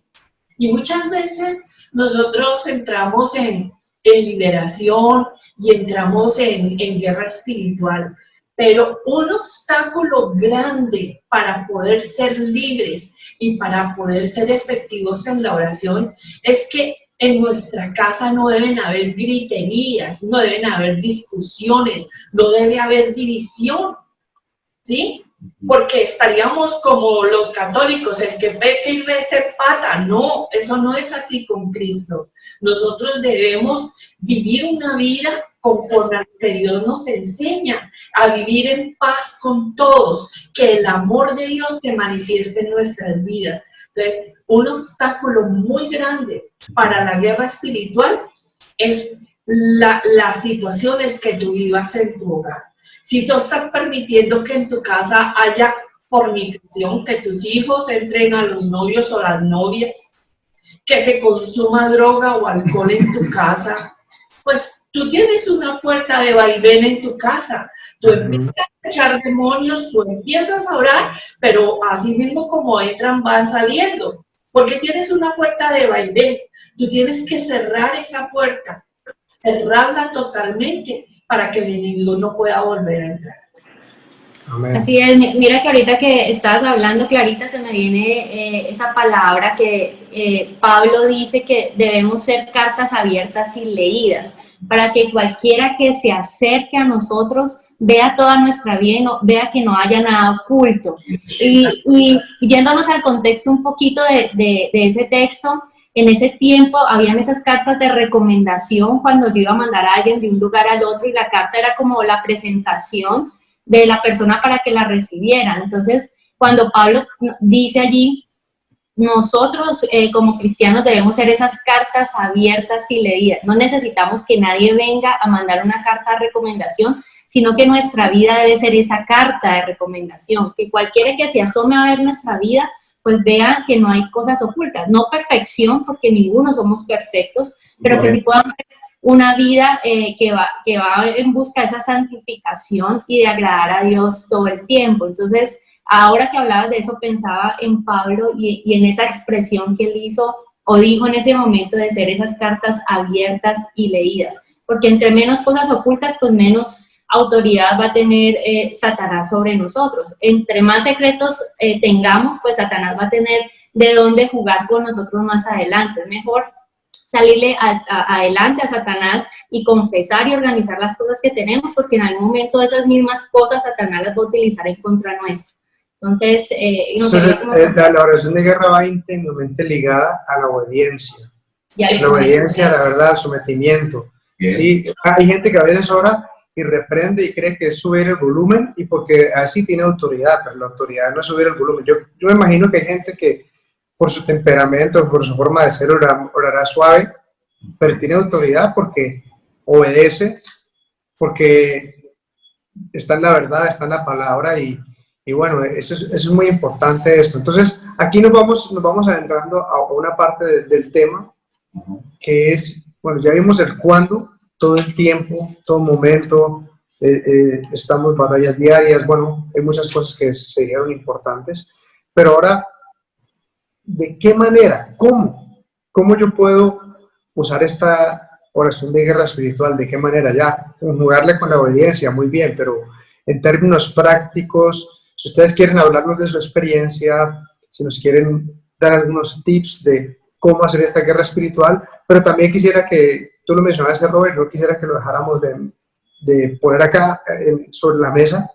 Y muchas veces nosotros entramos en liberación y entramos en guerra espiritual. Pero un obstáculo grande para poder ser libres y para poder ser efectivos en la oración es que en nuestra casa no deben haber griterías, no deben haber discusiones, no debe haber división, ¿sí? Porque estaríamos como los católicos, el que peca y reza pata. No, eso no es así con Cristo. Nosotros debemos vivir una vida conforme a lo que Dios nos enseña, a vivir en paz con todos, que el amor de Dios se manifieste en nuestras vidas. Entonces, un obstáculo muy grande para la guerra espiritual es las situaciones que tú vivas en tu hogar. Si tú estás permitiendo que en tu casa haya fornicación, que tus hijos entren a los novios o las novias, que se consuma droga o alcohol en tu casa, pues tú tienes una puerta de vaivén en tu casa. Tú empiezas a echar demonios, tú empiezas a orar, pero así mismo como entran, van saliendo. Porque tienes una puerta de vaivén. Tú tienes que cerrar esa puerta, cerrarla totalmente para que el enemigo no pueda volver a entrar. Amén. Así es, mira que ahorita que estabas hablando, Clarita, se me viene esa palabra que Pablo dice que debemos ser cartas abiertas y leídas, para que cualquiera que se acerque a nosotros vea toda nuestra vida y vea que no haya nada oculto. Y yéndonos al contexto un poquito de ese texto, en ese tiempo habían esas cartas de recomendación cuando yo iba a mandar a alguien de un lugar al otro y la carta era como la presentación de la persona para que la recibieran. Entonces, cuando Pablo dice allí, nosotros como cristianos debemos ser esas cartas abiertas y leídas. No necesitamos que nadie venga a mandar una carta de recomendación, sino que nuestra vida debe ser esa carta de recomendación, que cualquiera que se asome a ver nuestra vida, pues vea que no hay cosas ocultas. No perfección, porque ninguno somos perfectos, pero que sí podamos ver una vida que va en busca de esa santificación y de agradar a Dios todo el tiempo. Entonces, ahora que hablabas de eso, pensaba en Pablo y en esa expresión que él hizo o dijo en ese momento de ser esas cartas abiertas y leídas. Porque entre menos cosas ocultas, pues menos autoridad va a tener Satanás sobre nosotros. Entre más secretos tengamos, pues Satanás va a tener de dónde jugar con nosotros más adelante. Es mejor salirle adelante a Satanás y confesar y organizar las cosas que tenemos, porque en algún momento esas mismas cosas Satanás las va a utilizar en contra nuestra. Entonces, la oración de guerra va íntimamente ligada a la obediencia. La obediencia, la verdad, al sometimiento. Sí, hay gente que a veces ora y reprende y cree que es subir el volumen y porque así tiene autoridad, pero la autoridad no es subir el volumen. Yo me imagino que hay gente que por su temperamento, por su forma de ser, orará suave, pero tiene autoridad porque obedece, porque está en la verdad, está en la palabra y bueno, eso es muy importante esto. Entonces, aquí nos vamos adentrando a una parte del tema que es, bueno, ya vimos el cuándo, todo el tiempo, todo momento, estamos batallas diarias, bueno, hay muchas cosas que se dijeron importantes, pero ahora, ¿de qué manera? ¿Cómo yo puedo usar esta oración de guerra espiritual? ¿De qué manera? Ya, conjugarle con la obediencia, muy bien, pero en términos prácticos, si ustedes quieren hablarnos de su experiencia, si nos quieren dar algunos tips de cómo hacer esta guerra espiritual, pero también quisiera que, tú lo mencionaste, Robert, yo quisiera que lo dejáramos de poner acá sobre la mesa,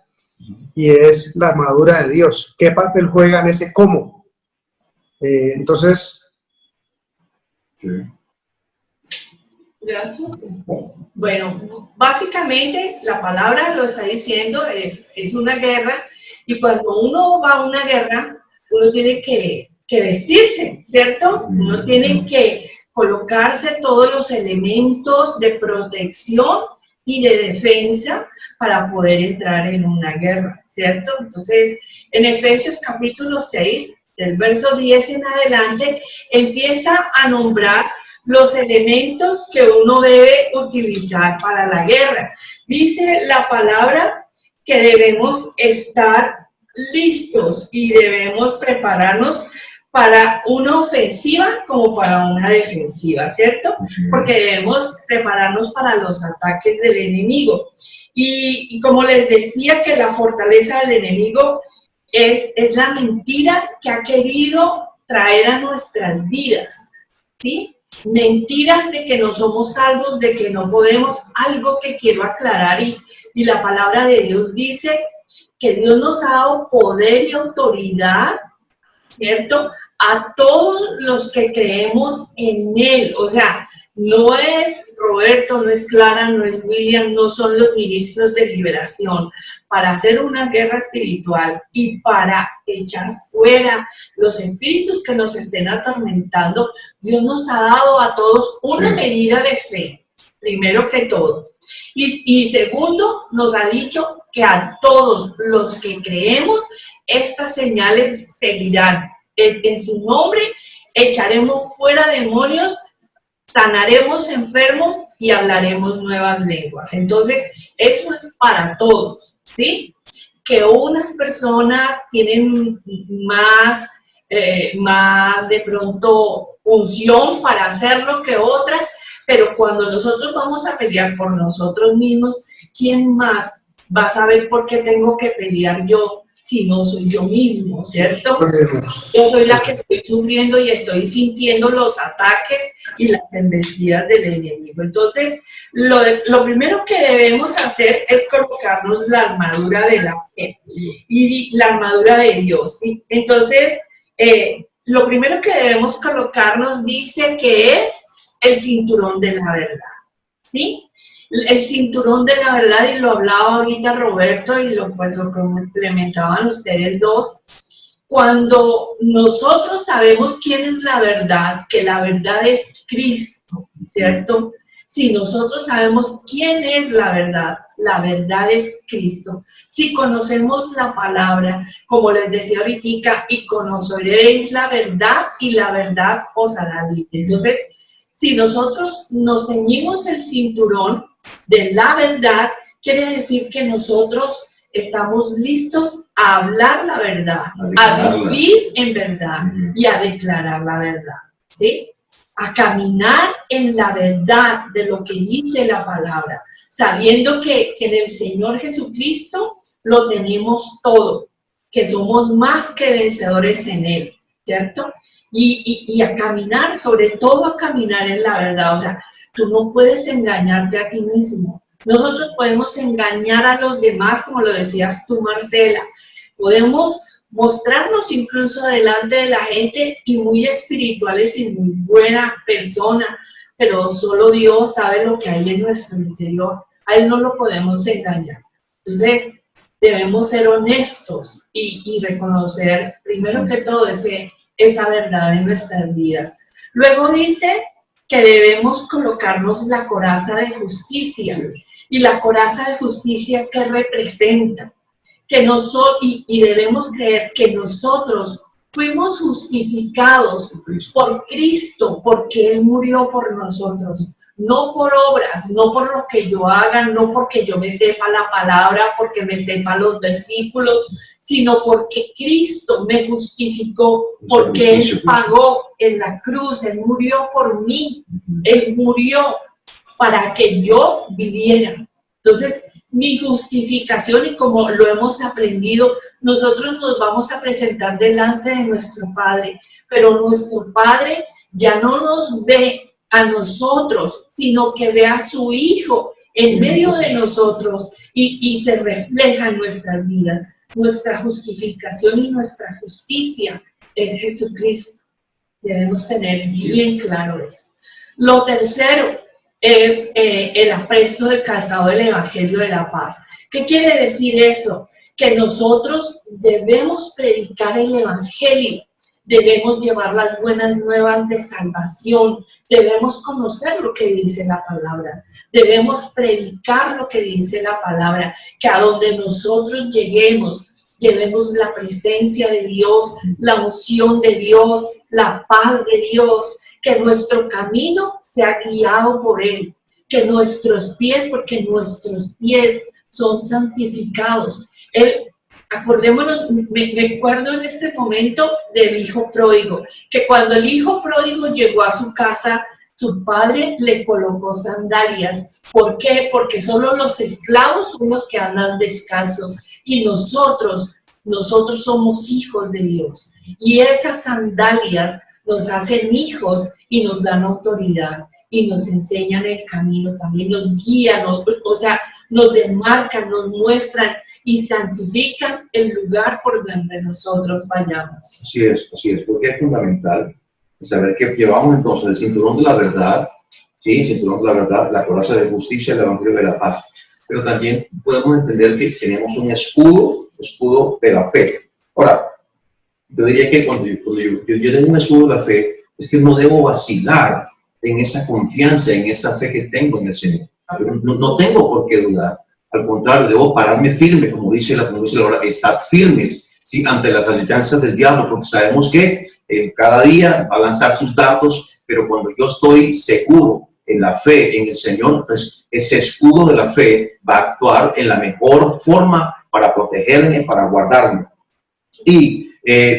y es la armadura de Dios. ¿Qué papel juega en ese cómo? Entonces... Sí. Bueno, básicamente la palabra lo está diciendo, es una guerra, y cuando uno va a una guerra, uno tiene que vestirse, ¿cierto? Uno tiene que colocarse todos los elementos de protección y de defensa para poder entrar en una guerra, ¿cierto? Entonces, en Efesios capítulo 6, del verso 10 en adelante, empieza a nombrar los elementos que uno debe utilizar para la guerra. Dice la palabra que debemos estar listos y debemos prepararnos para una ofensiva como para una defensiva, ¿cierto? Porque debemos prepararnos para los ataques del enemigo. Y como les decía, que la fortaleza del enemigo es la mentira que ha querido traer a nuestras vidas, ¿sí? Mentiras de que no somos salvos, de que no podemos. Algo que quiero aclarar, y la palabra de Dios dice que Dios nos ha dado poder y autoridad, ¿cierto?, a todos los que creemos en Él. O sea, no es Roberto, no es Clara, no es William, no son los ministros de liberación. Para hacer una guerra espiritual y para echar fuera los espíritus que nos estén atormentando, Dios nos ha dado a todos una medida de fe, primero que todo. Y segundo, nos ha dicho que a todos los que creemos, estas señales seguirán. En su nombre echaremos fuera demonios, sanaremos enfermos y hablaremos nuevas lenguas. Entonces, eso es para todos, ¿sí? Que unas personas tienen más de pronto unción para hacerlo que otras, pero cuando nosotros vamos a pelear por nosotros mismos, ¿quién más va a saber por qué tengo que pelear yo si no soy yo mismo, ¿cierto? Yo soy la que estoy sufriendo y estoy sintiendo los ataques y las embestidas del enemigo. Entonces, lo primero que debemos hacer es colocarnos la armadura de la fe y la armadura de Dios, ¿sí? Entonces, lo primero que debemos colocarnos dice que es el cinturón de la verdad, ¿sí? El cinturón de la verdad, y lo hablaba ahorita Roberto y lo complementaban ustedes dos. Cuando nosotros sabemos quién es la verdad, que la verdad es Cristo, ¿cierto? Si nosotros sabemos quién es la verdad es Cristo. Si conocemos la palabra, como les decía ahorita, y conoceréis la verdad y la verdad os hará libre. Entonces, si nosotros nos ceñimos el cinturón de la verdad, quiere decir que nosotros estamos listos a hablar la verdad, a vivir en verdad y a declarar la verdad, ¿sí? A caminar en la verdad de lo que dice la palabra, sabiendo que en el Señor Jesucristo lo tenemos todo, que somos más que vencedores en Él, ¿cierto? Y a caminar, sobre todo a caminar en la verdad. O sea, tú no puedes engañarte a ti mismo. Nosotros podemos engañar a los demás, como lo decías tú, Marcela. Podemos mostrarnos incluso delante de la gente y muy espirituales y muy buena persona, pero solo Dios sabe lo que hay en nuestro interior. A Él no lo podemos engañar. Entonces, debemos ser honestos y reconocer, primero que todo, esa verdad en nuestras vidas. Luego dice que debemos colocarnos la coraza de justicia. Y la coraza de justicia, ¿qué representa? Que y debemos creer que nosotros fuimos justificados por Cristo, porque Él murió por nosotros, no por obras, no por lo que yo haga, no porque yo me sepa la palabra, porque me sepa los versículos, sino porque Cristo me justificó, porque Él pagó en la cruz, Él murió por mí, Él murió para que yo viviera. Entonces, mi justificación, y como lo hemos aprendido, nosotros nos vamos a presentar delante de nuestro Padre, pero nuestro Padre ya no nos ve a nosotros, sino que ve a su Hijo en medio de nosotros y se refleja en nuestras vidas. Nuestra justificación y nuestra justicia es Jesucristo. Debemos tener bien claro eso. Lo tercero es el apresto del calzado del Evangelio de la Paz. ¿Qué quiere decir eso? Que nosotros debemos predicar el Evangelio, debemos llevar las buenas nuevas de salvación, debemos conocer lo que dice la palabra, debemos predicar lo que dice la palabra, que a donde nosotros lleguemos, llevemos la presencia de Dios, la unción de Dios, la paz de Dios, que nuestro camino sea guiado por Él, que nuestros pies, porque nuestros pies son santificados. Acordémonos, me acuerdo en este momento del hijo pródigo, que cuando el hijo pródigo llegó a su casa, su padre le colocó sandalias. ¿Por qué? Porque solo los esclavos son los que andan descalzos y nosotros somos hijos de Dios. Y esas sandalias nos hacen hijos y nos dan autoridad y nos enseñan el camino también, nos guían, nos demarcan, nos muestran y santifican el lugar por donde nosotros vayamos. Así es, porque es fundamental saber que llevamos entonces el cinturón de la verdad, ¿sí? El cinturón de la verdad, la coraza de justicia, el evangelio de la paz, pero también podemos entender que tenemos un escudo de la fe. Ahora, yo diría que cuando yo tengo un escudo de la fe, es que no debo vacilar en esa confianza, en esa fe que tengo en el Señor. No tengo por qué dudar. Al contrario, debo pararme firme, como dice la hora, estar firmes, ¿sí? Ante las alianzas del diablo, porque sabemos que cada día va a lanzar sus datos, pero cuando yo estoy seguro en la fe, en el Señor, pues ese escudo de la fe va a actuar en la mejor forma para protegerme, para guardarme. Y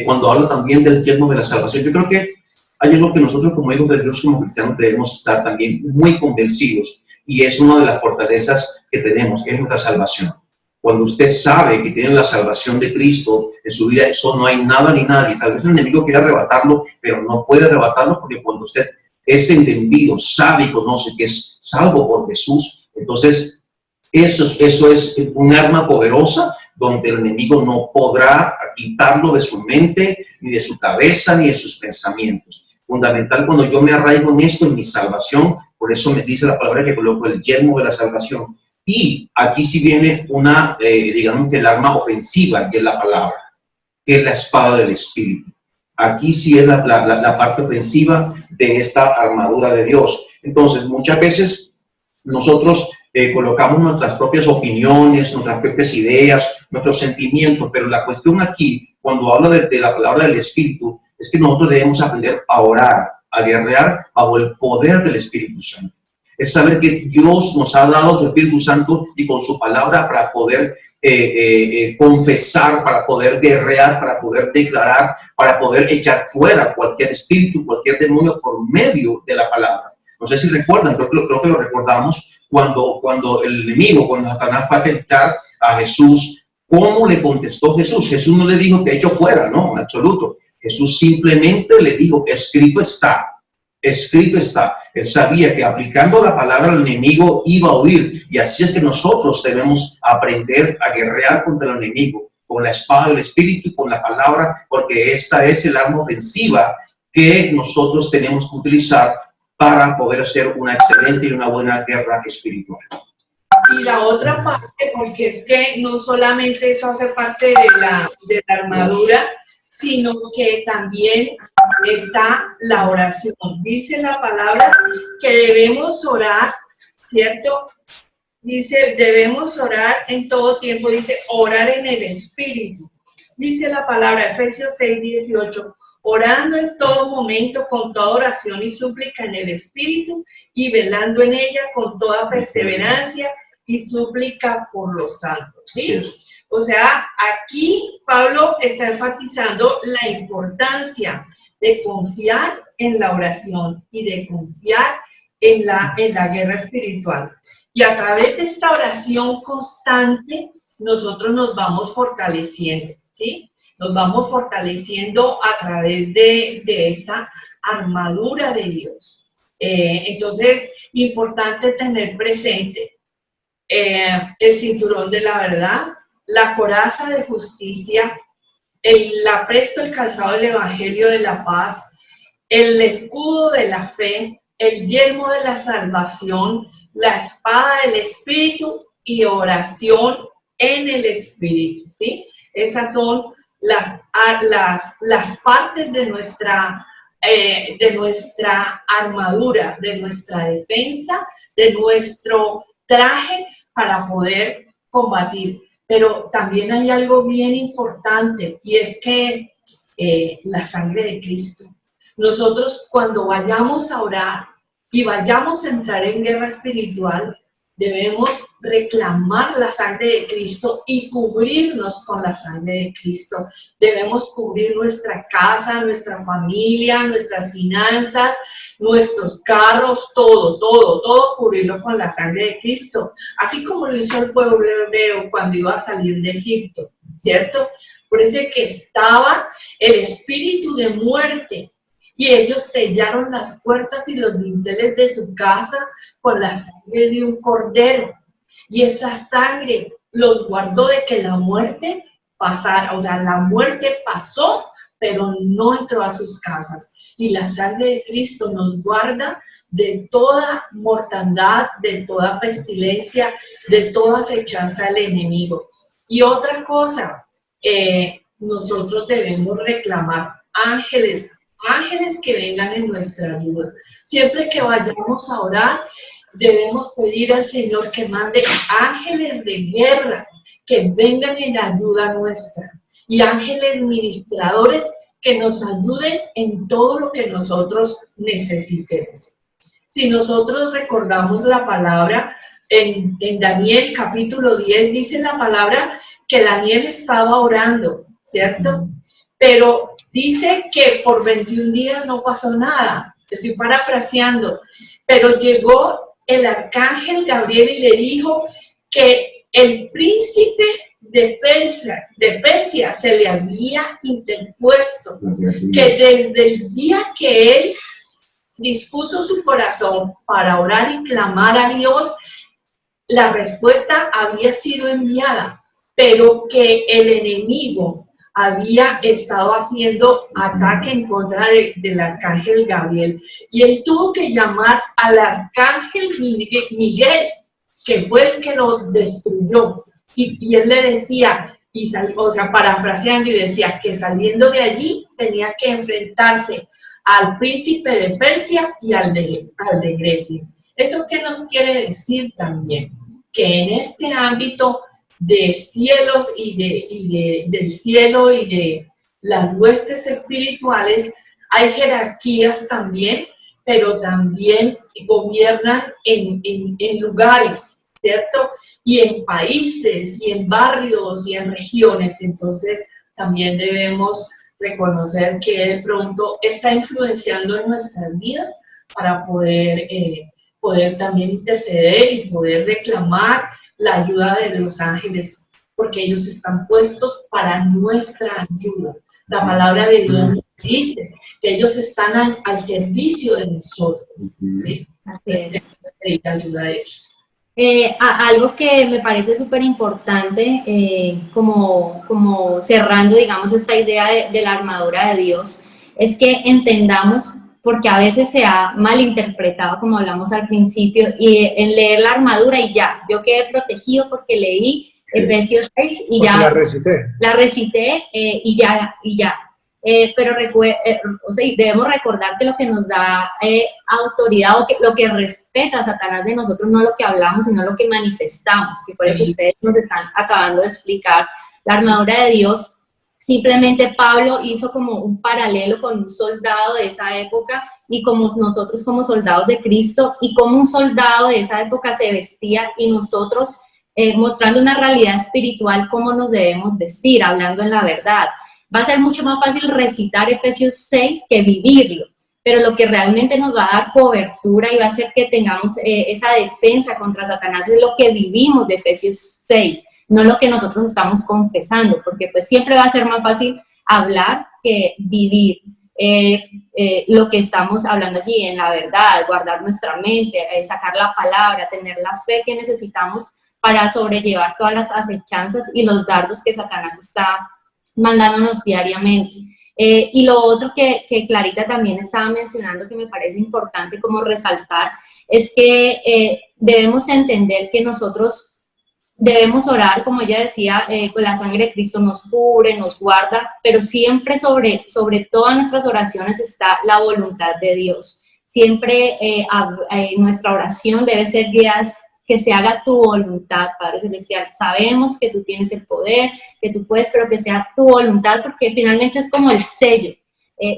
cuando hablo también del yelmo de la salvación, yo creo que hay algo que nosotros como hijos de Dios, como cristianos, debemos estar también muy convencidos, y es una de las fortalezas que tenemos, que es nuestra salvación. Cuando usted sabe que tiene la salvación de Cristo en su vida, eso no hay nada ni nadie. Tal vez el enemigo quiera arrebatarlo, pero no puede arrebatarlo, porque cuando usted es entendido, sabe y conoce que es salvo por Jesús, entonces eso es un arma poderosa donde el enemigo no podrá quitarlo de su mente, ni de su cabeza, ni de sus pensamientos. Fundamental cuando yo me arraigo en esto, en mi salvación, por eso me dice la palabra que coloco el yelmo de la salvación. Y aquí sí viene digamos que el arma ofensiva, que es la palabra, que es la espada del Espíritu. Aquí sí es la parte ofensiva de esta armadura de Dios. Entonces, muchas veces nosotros colocamos nuestras propias opiniones, nuestras propias ideas, nuestros sentimientos, pero la cuestión aquí, cuando habla de la palabra del Espíritu, es que nosotros debemos aprender a orar, a guerrear bajo el poder del Espíritu Santo. Es saber que Dios nos ha dado su Espíritu Santo y con su palabra para poder confesar, para poder guerrear, para poder declarar, para poder echar fuera cualquier espíritu, cualquier demonio por medio de la palabra. No sé si recuerdan, creo que lo recordamos cuando el enemigo, cuando Satanás fue a tentar a Jesús, ¿cómo le contestó Jesús? Jesús no le dijo que echo fuera, no, en absoluto. Jesús simplemente le dijo, escrito está. Escrito está. Él sabía que aplicando la palabra al enemigo iba a huir, y así es que nosotros debemos aprender a guerrear contra el enemigo con la espada del Espíritu y con la palabra, porque esta es el arma ofensiva que nosotros tenemos que utilizar para poder hacer una excelente y una buena guerra espiritual. Y la otra parte, porque es que no solamente eso hace parte de la armadura, sino que también está la oración. Dice la palabra que debemos orar, ¿cierto? Dice, debemos orar en todo tiempo, dice, orar en el Espíritu. Dice la palabra, Efesios 6:18, orando en todo momento con toda oración y súplica en el Espíritu y velando en ella con toda perseverancia y súplica por los santos, ¿sí? O sea, aquí Pablo está enfatizando la importancia de confiar en la oración y de confiar en la guerra espiritual. Y a través de esta oración constante, nosotros nos vamos fortaleciendo, ¿sí? Nos vamos fortaleciendo a través de esta armadura de Dios. Entonces, importante tener presente el cinturón de la verdad, la coraza de justicia, el apresto, el calzado del evangelio de la paz, el escudo de la fe, el yelmo de la salvación, la espada del Espíritu y oración en el Espíritu, ¿sí? Esas son las partes de nuestra armadura, de nuestra defensa, de nuestro traje para poder combatir. Pero también hay algo bien importante y es que la sangre de Cristo. Nosotros cuando vayamos a orar y vayamos a entrar en guerra espiritual, debemos reclamar la sangre de Cristo y cubrirnos con la sangre de Cristo. Debemos cubrir nuestra casa, nuestra familia, nuestras finanzas, nuestros carros, todo cubrirlo con la sangre de Cristo. Así como lo hizo el pueblo hebreo cuando iba a salir de Egipto, ¿cierto? Por eso que estaba el espíritu de muerte. Y ellos sellaron las puertas y los dinteles de su casa con la sangre de un cordero. Y esa sangre los guardó de que la muerte pasara. O sea, la muerte pasó, pero no entró a sus casas. Y la sangre de Cristo nos guarda de toda mortandad, de toda pestilencia, de toda acechanza del enemigo. Y otra cosa, nosotros debemos reclamar ángeles que vengan en nuestra ayuda. Siempre que vayamos a orar, debemos pedir al Señor que mande ángeles de guerra que vengan en ayuda nuestra y ángeles ministradores que nos ayuden en todo lo que nosotros necesitemos. Si nosotros recordamos la palabra en Daniel capítulo 10, dice la palabra que Daniel estaba orando, ¿cierto? Pero dice que por 21 días no pasó nada. Estoy parafraseando. Pero llegó el arcángel Gabriel y le dijo que el príncipe de Persia se le había interpuesto. Que desde el día que él dispuso su corazón para orar y clamar a Dios, la respuesta había sido enviada. Pero que el enemigo había estado haciendo ataque en contra del arcángel Gabriel. Y él tuvo que llamar al arcángel Miguel, que fue el que lo destruyó. Y él le decía, parafraseando, y decía que saliendo de allí tenía que enfrentarse al príncipe de Persia y al de Grecia. ¿Eso qué nos quiere decir también? Que en este ámbito de cielos del cielo y de las huestes espirituales, hay jerarquías también, pero también gobiernan en lugares, ¿cierto? Y en países, y en barrios, y en regiones. Entonces, también debemos reconocer que de pronto está influenciando en nuestras vidas para poder también interceder y poder reclamar la ayuda de los ángeles, porque ellos están puestos para nuestra ayuda. La palabra de Dios dice que ellos están al servicio de nosotros, ¿sí? Así es. Pedir ayuda de ellos. Algo que me parece súper importante, como cerrando, digamos, esta idea de la armadura de Dios, es que entendamos, porque a veces se ha malinterpretado, como hablamos al principio, y en leer la armadura y ya, yo quedé protegido porque leí Efesios 6 y ya. La recité. La recité y ya. pero o sea, debemos recordar que lo que nos da autoridad, o que lo que respeta a Satanás de nosotros, no lo que hablamos, sino lo que manifestamos, que fue lo que ustedes nos están acabando de explicar. La armadura de Dios, simplemente Pablo hizo como un paralelo con un soldado de esa época, y como nosotros como soldados de Cristo, y como un soldado de esa época se vestía, y nosotros mostrando una realidad espiritual, cómo nos debemos vestir, hablando en la verdad. Va a ser mucho más fácil recitar Efesios 6 que vivirlo, pero lo que realmente nos va a dar cobertura y va a hacer que tengamos esa defensa contra Satanás es lo que vivimos de Efesios 6, no lo que nosotros estamos confesando, porque pues siempre va a ser más fácil hablar que vivir lo que estamos hablando allí en la verdad, guardar nuestra mente, sacar la palabra, tener la fe que necesitamos para sobrellevar todas las acechanzas y los dardos que Satanás está mandándonos diariamente. Y lo otro que Clarita también estaba mencionando, que me parece importante como resaltar, es que debemos entender que nosotros debemos orar, como ella decía, con la sangre de Cristo nos cubre, nos guarda, pero siempre sobre todas nuestras oraciones está la voluntad de Dios. Siempre nuestra oración debe ser guiada, que se haga tu voluntad, Padre Celestial. Sabemos que tú tienes el poder, que tú puedes, pero que sea tu voluntad, porque finalmente es como el sello.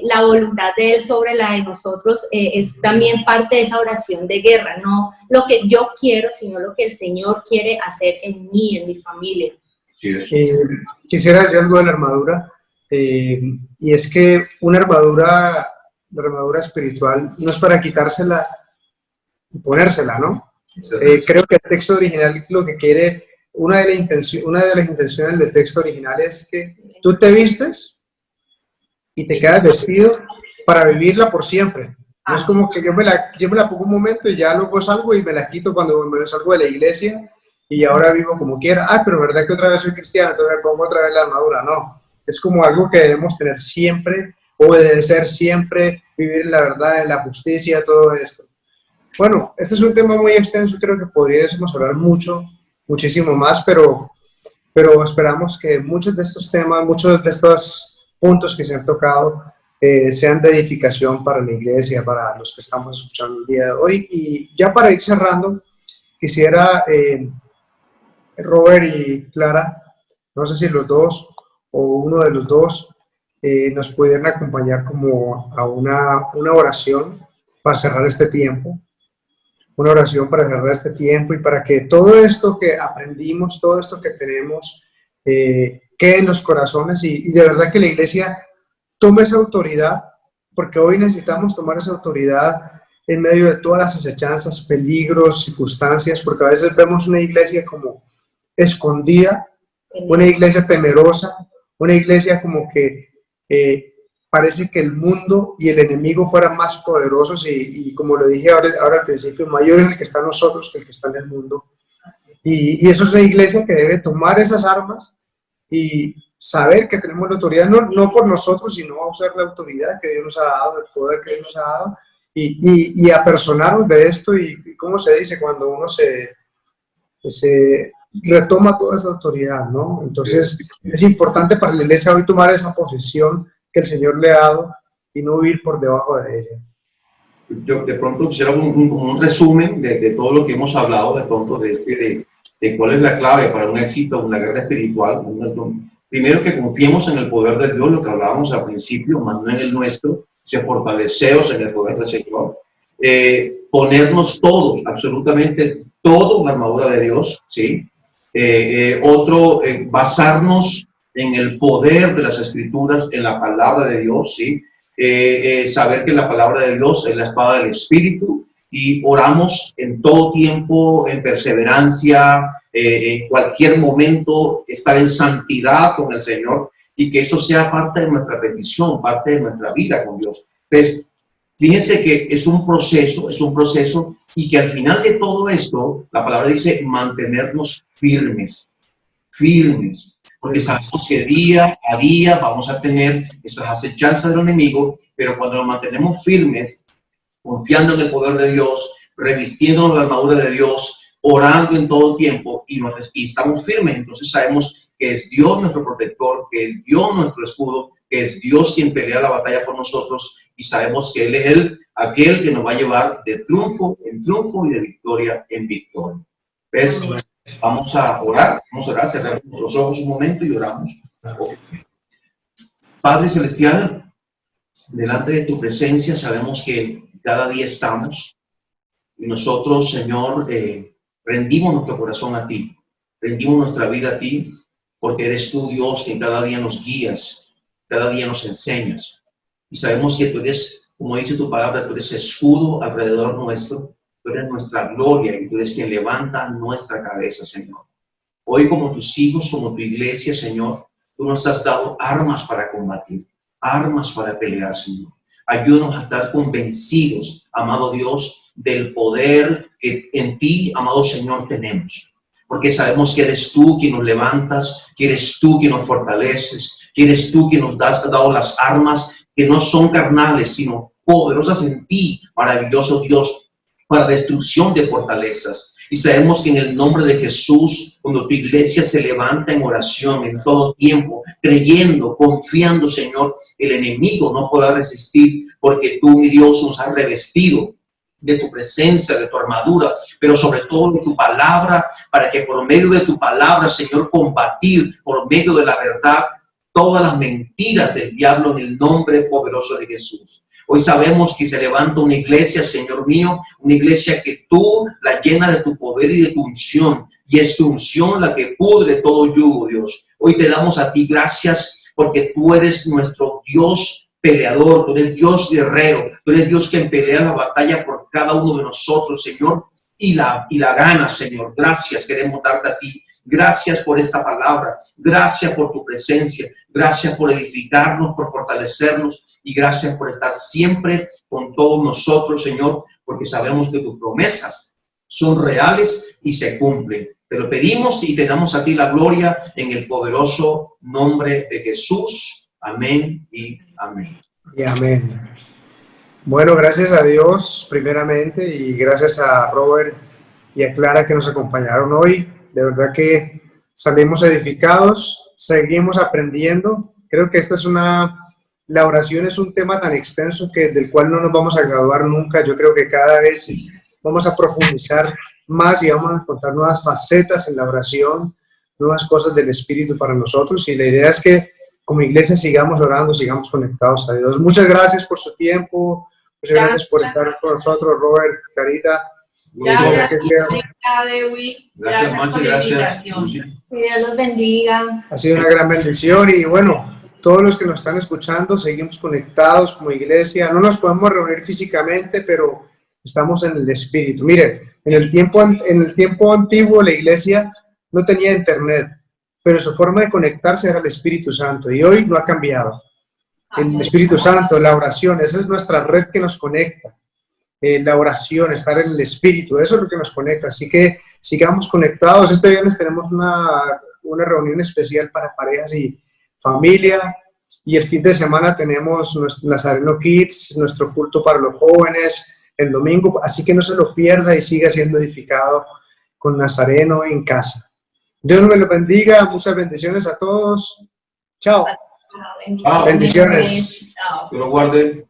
La voluntad de Él sobre la de nosotros es también parte de esa oración de guerra, no lo que yo quiero, sino lo que el Señor quiere hacer en mí, en mi familia. Quisiera decir algo de la armadura, y es que la armadura espiritual no es para quitársela y ponérsela, ¿no? Creo que el texto original lo que quiere, una de las intenciones del texto original es que tú te vistes y te quedas vestido para vivirla por siempre. No es como que yo me la pongo un momento y ya luego salgo y me la quito cuando me salgo de la iglesia y ahora vivo como quiera. Pero verdad que otra vez soy cristiano, entonces me pongo otra vez la armadura. No, es como algo que debemos tener siempre, obedecer siempre, vivir en la verdad, en la justicia, todo esto. Bueno, este es un tema muy extenso, creo que podríamos hablar muchísimo más, pero esperamos que muchos de estos temas, muchos de estos puntos que se han tocado sean de edificación para la iglesia, para los que estamos escuchando el día de hoy. Y ya para ir cerrando, quisiera, Robert y Clara, no sé si los dos o uno de los dos, nos pudieran acompañar como a una oración para cerrar este tiempo. Una oración para cerrar este tiempo y para que todo esto que aprendimos, todo esto que tenemos, quede en los corazones y de verdad que la iglesia tome esa autoridad, porque hoy necesitamos tomar esa autoridad en medio de todas las acechanzas, peligros, circunstancias, porque a veces vemos una iglesia como escondida, una iglesia temerosa, una iglesia como que parece que el mundo y el enemigo fueran más poderosos y como lo dije ahora al principio, mayor es el que está en nosotros que el que está en el mundo. Y eso es una iglesia que debe tomar esas armas y saber que tenemos la autoridad, no por nosotros, sino usar la autoridad que Dios nos ha dado, el poder que Dios nos ha dado, y apersonarnos de esto, y ¿cómo se dice? Cuando uno se retoma toda esa autoridad, ¿no? Entonces, es importante para la iglesia hoy tomar esa posesión que el Señor le ha dado y no vivir por debajo de ella. Yo de pronto quisiera un resumen de todo lo que hemos hablado, de pronto de cuál es la clave para un éxito, una guerra espiritual. Primero, que confiemos en el poder de Dios, lo que hablábamos al principio, más no en el nuestro, se fortaleceos en el poder del Señor. Ponernos todos, absolutamente todo, la armadura de Dios, ¿sí? Basarnos en el poder de las Escrituras, en la palabra de Dios, ¿sí? Saber que la palabra de Dios es la espada del Espíritu, y oramos en todo tiempo, en perseverancia, en cualquier momento, estar en santidad con el Señor, y que eso sea parte de nuestra petición, parte de nuestra vida con Dios. Entonces, fíjense que es un proceso, y que al final de todo esto, la palabra dice mantenernos firmes, porque sabemos que día a día vamos a tener esas acechanzas del enemigo, pero cuando nos mantenemos firmes, confiando en el poder de Dios, revistiéndonos de la armadura de Dios, orando en todo tiempo, y estamos firmes, entonces sabemos que es Dios nuestro protector, que es Dios nuestro escudo, que es Dios quien pelea la batalla por nosotros y sabemos que Él es aquel que nos va a llevar de triunfo en triunfo y de victoria en victoria. ¿Ves? Amén. Vamos a orar, cerramos los ojos un momento y oramos. Padre Celestial, delante de tu presencia sabemos que cada día estamos y nosotros, Señor, rendimos nuestro corazón a ti, rendimos nuestra vida a ti, porque eres tú, Dios, que cada día nos guías, cada día nos enseñas. Y sabemos que tú eres, como dice tu palabra, tú eres escudo alrededor nuestro, tú eres nuestra gloria y tú eres quien levanta nuestra cabeza, Señor. Hoy, como tus hijos, como tu iglesia, Señor, tú nos has dado armas para combatir, armas para pelear, Señor. Ayúdanos a estar convencidos, amado Dios, del poder que en ti, amado Señor, tenemos. Porque sabemos que eres tú quien nos levantas, que eres tú quien nos fortaleces, que eres tú quien nos has dado las armas que no son carnales, sino poderosas en ti, maravilloso Dios, para destrucción de fortalezas. Y sabemos que en el nombre de Jesús, cuando tu iglesia se levanta en oración en todo tiempo, creyendo, confiando, Señor, el enemigo no podrá resistir, porque tú, mi Dios, nos has revestido de tu presencia, de tu armadura, pero sobre todo de tu palabra, para que por medio de tu palabra, Señor, combatir por medio de la verdad todas las mentiras del diablo en el nombre poderoso de Jesús. Hoy sabemos que se levanta una iglesia, Señor mío, una iglesia que tú la llenas de tu poder y de tu unción, y es tu unción la que pudre todo yugo, Dios. Hoy te damos a ti gracias porque tú eres nuestro Dios peleador, tú eres Dios guerrero, tú eres Dios que pelea la batalla por cada uno de nosotros, Señor, y la gana, Señor. Gracias, queremos darte a ti. Gracias por esta palabra, gracias por tu presencia, gracias por edificarnos, por fortalecernos y gracias por estar siempre con todos nosotros, Señor, porque sabemos que tus promesas son reales y se cumplen. Te lo pedimos y te damos a ti la gloria en el poderoso nombre de Jesús. Amén y amén. Y amén. Bueno, gracias a Dios primeramente y gracias a Robert y a Clara que nos acompañaron hoy. De verdad que salimos edificados, seguimos aprendiendo. Creo que la oración es un tema tan extenso del cual no nos vamos a graduar nunca. Yo creo que cada vez vamos a profundizar más y vamos a encontrar nuevas facetas en la oración, nuevas cosas del Espíritu para nosotros. Y la idea es que como iglesia sigamos orando, sigamos conectados a Dios. Muchas gracias por su tiempo, muchas gracias por estar con nosotros, Robert, Clarita. Gracias, Dewi. Gracias por la invitación. Que Dios los bendiga. Ha sido una gran bendición y bueno, todos los que nos están escuchando, seguimos conectados como iglesia. No nos podemos reunir físicamente, pero estamos en el Espíritu. Miren, en el tiempo antiguo la iglesia no tenía internet, pero su forma de conectarse era el Espíritu Santo y hoy no ha cambiado. El Espíritu Santo, la oración, esa es nuestra red que nos conecta. La oración, estar en el Espíritu, eso es lo que nos conecta. Así que sigamos conectados. Este viernes tenemos una reunión especial para parejas y familia. Y el fin de semana tenemos nuestro Nazareno Kids, nuestro culto para los jóvenes, el domingo. Así que no se lo pierda y siga siendo edificado con Nazareno en casa. Dios me lo bendiga. Muchas bendiciones a todos. Chao. Bendiciones. Que lo guarde.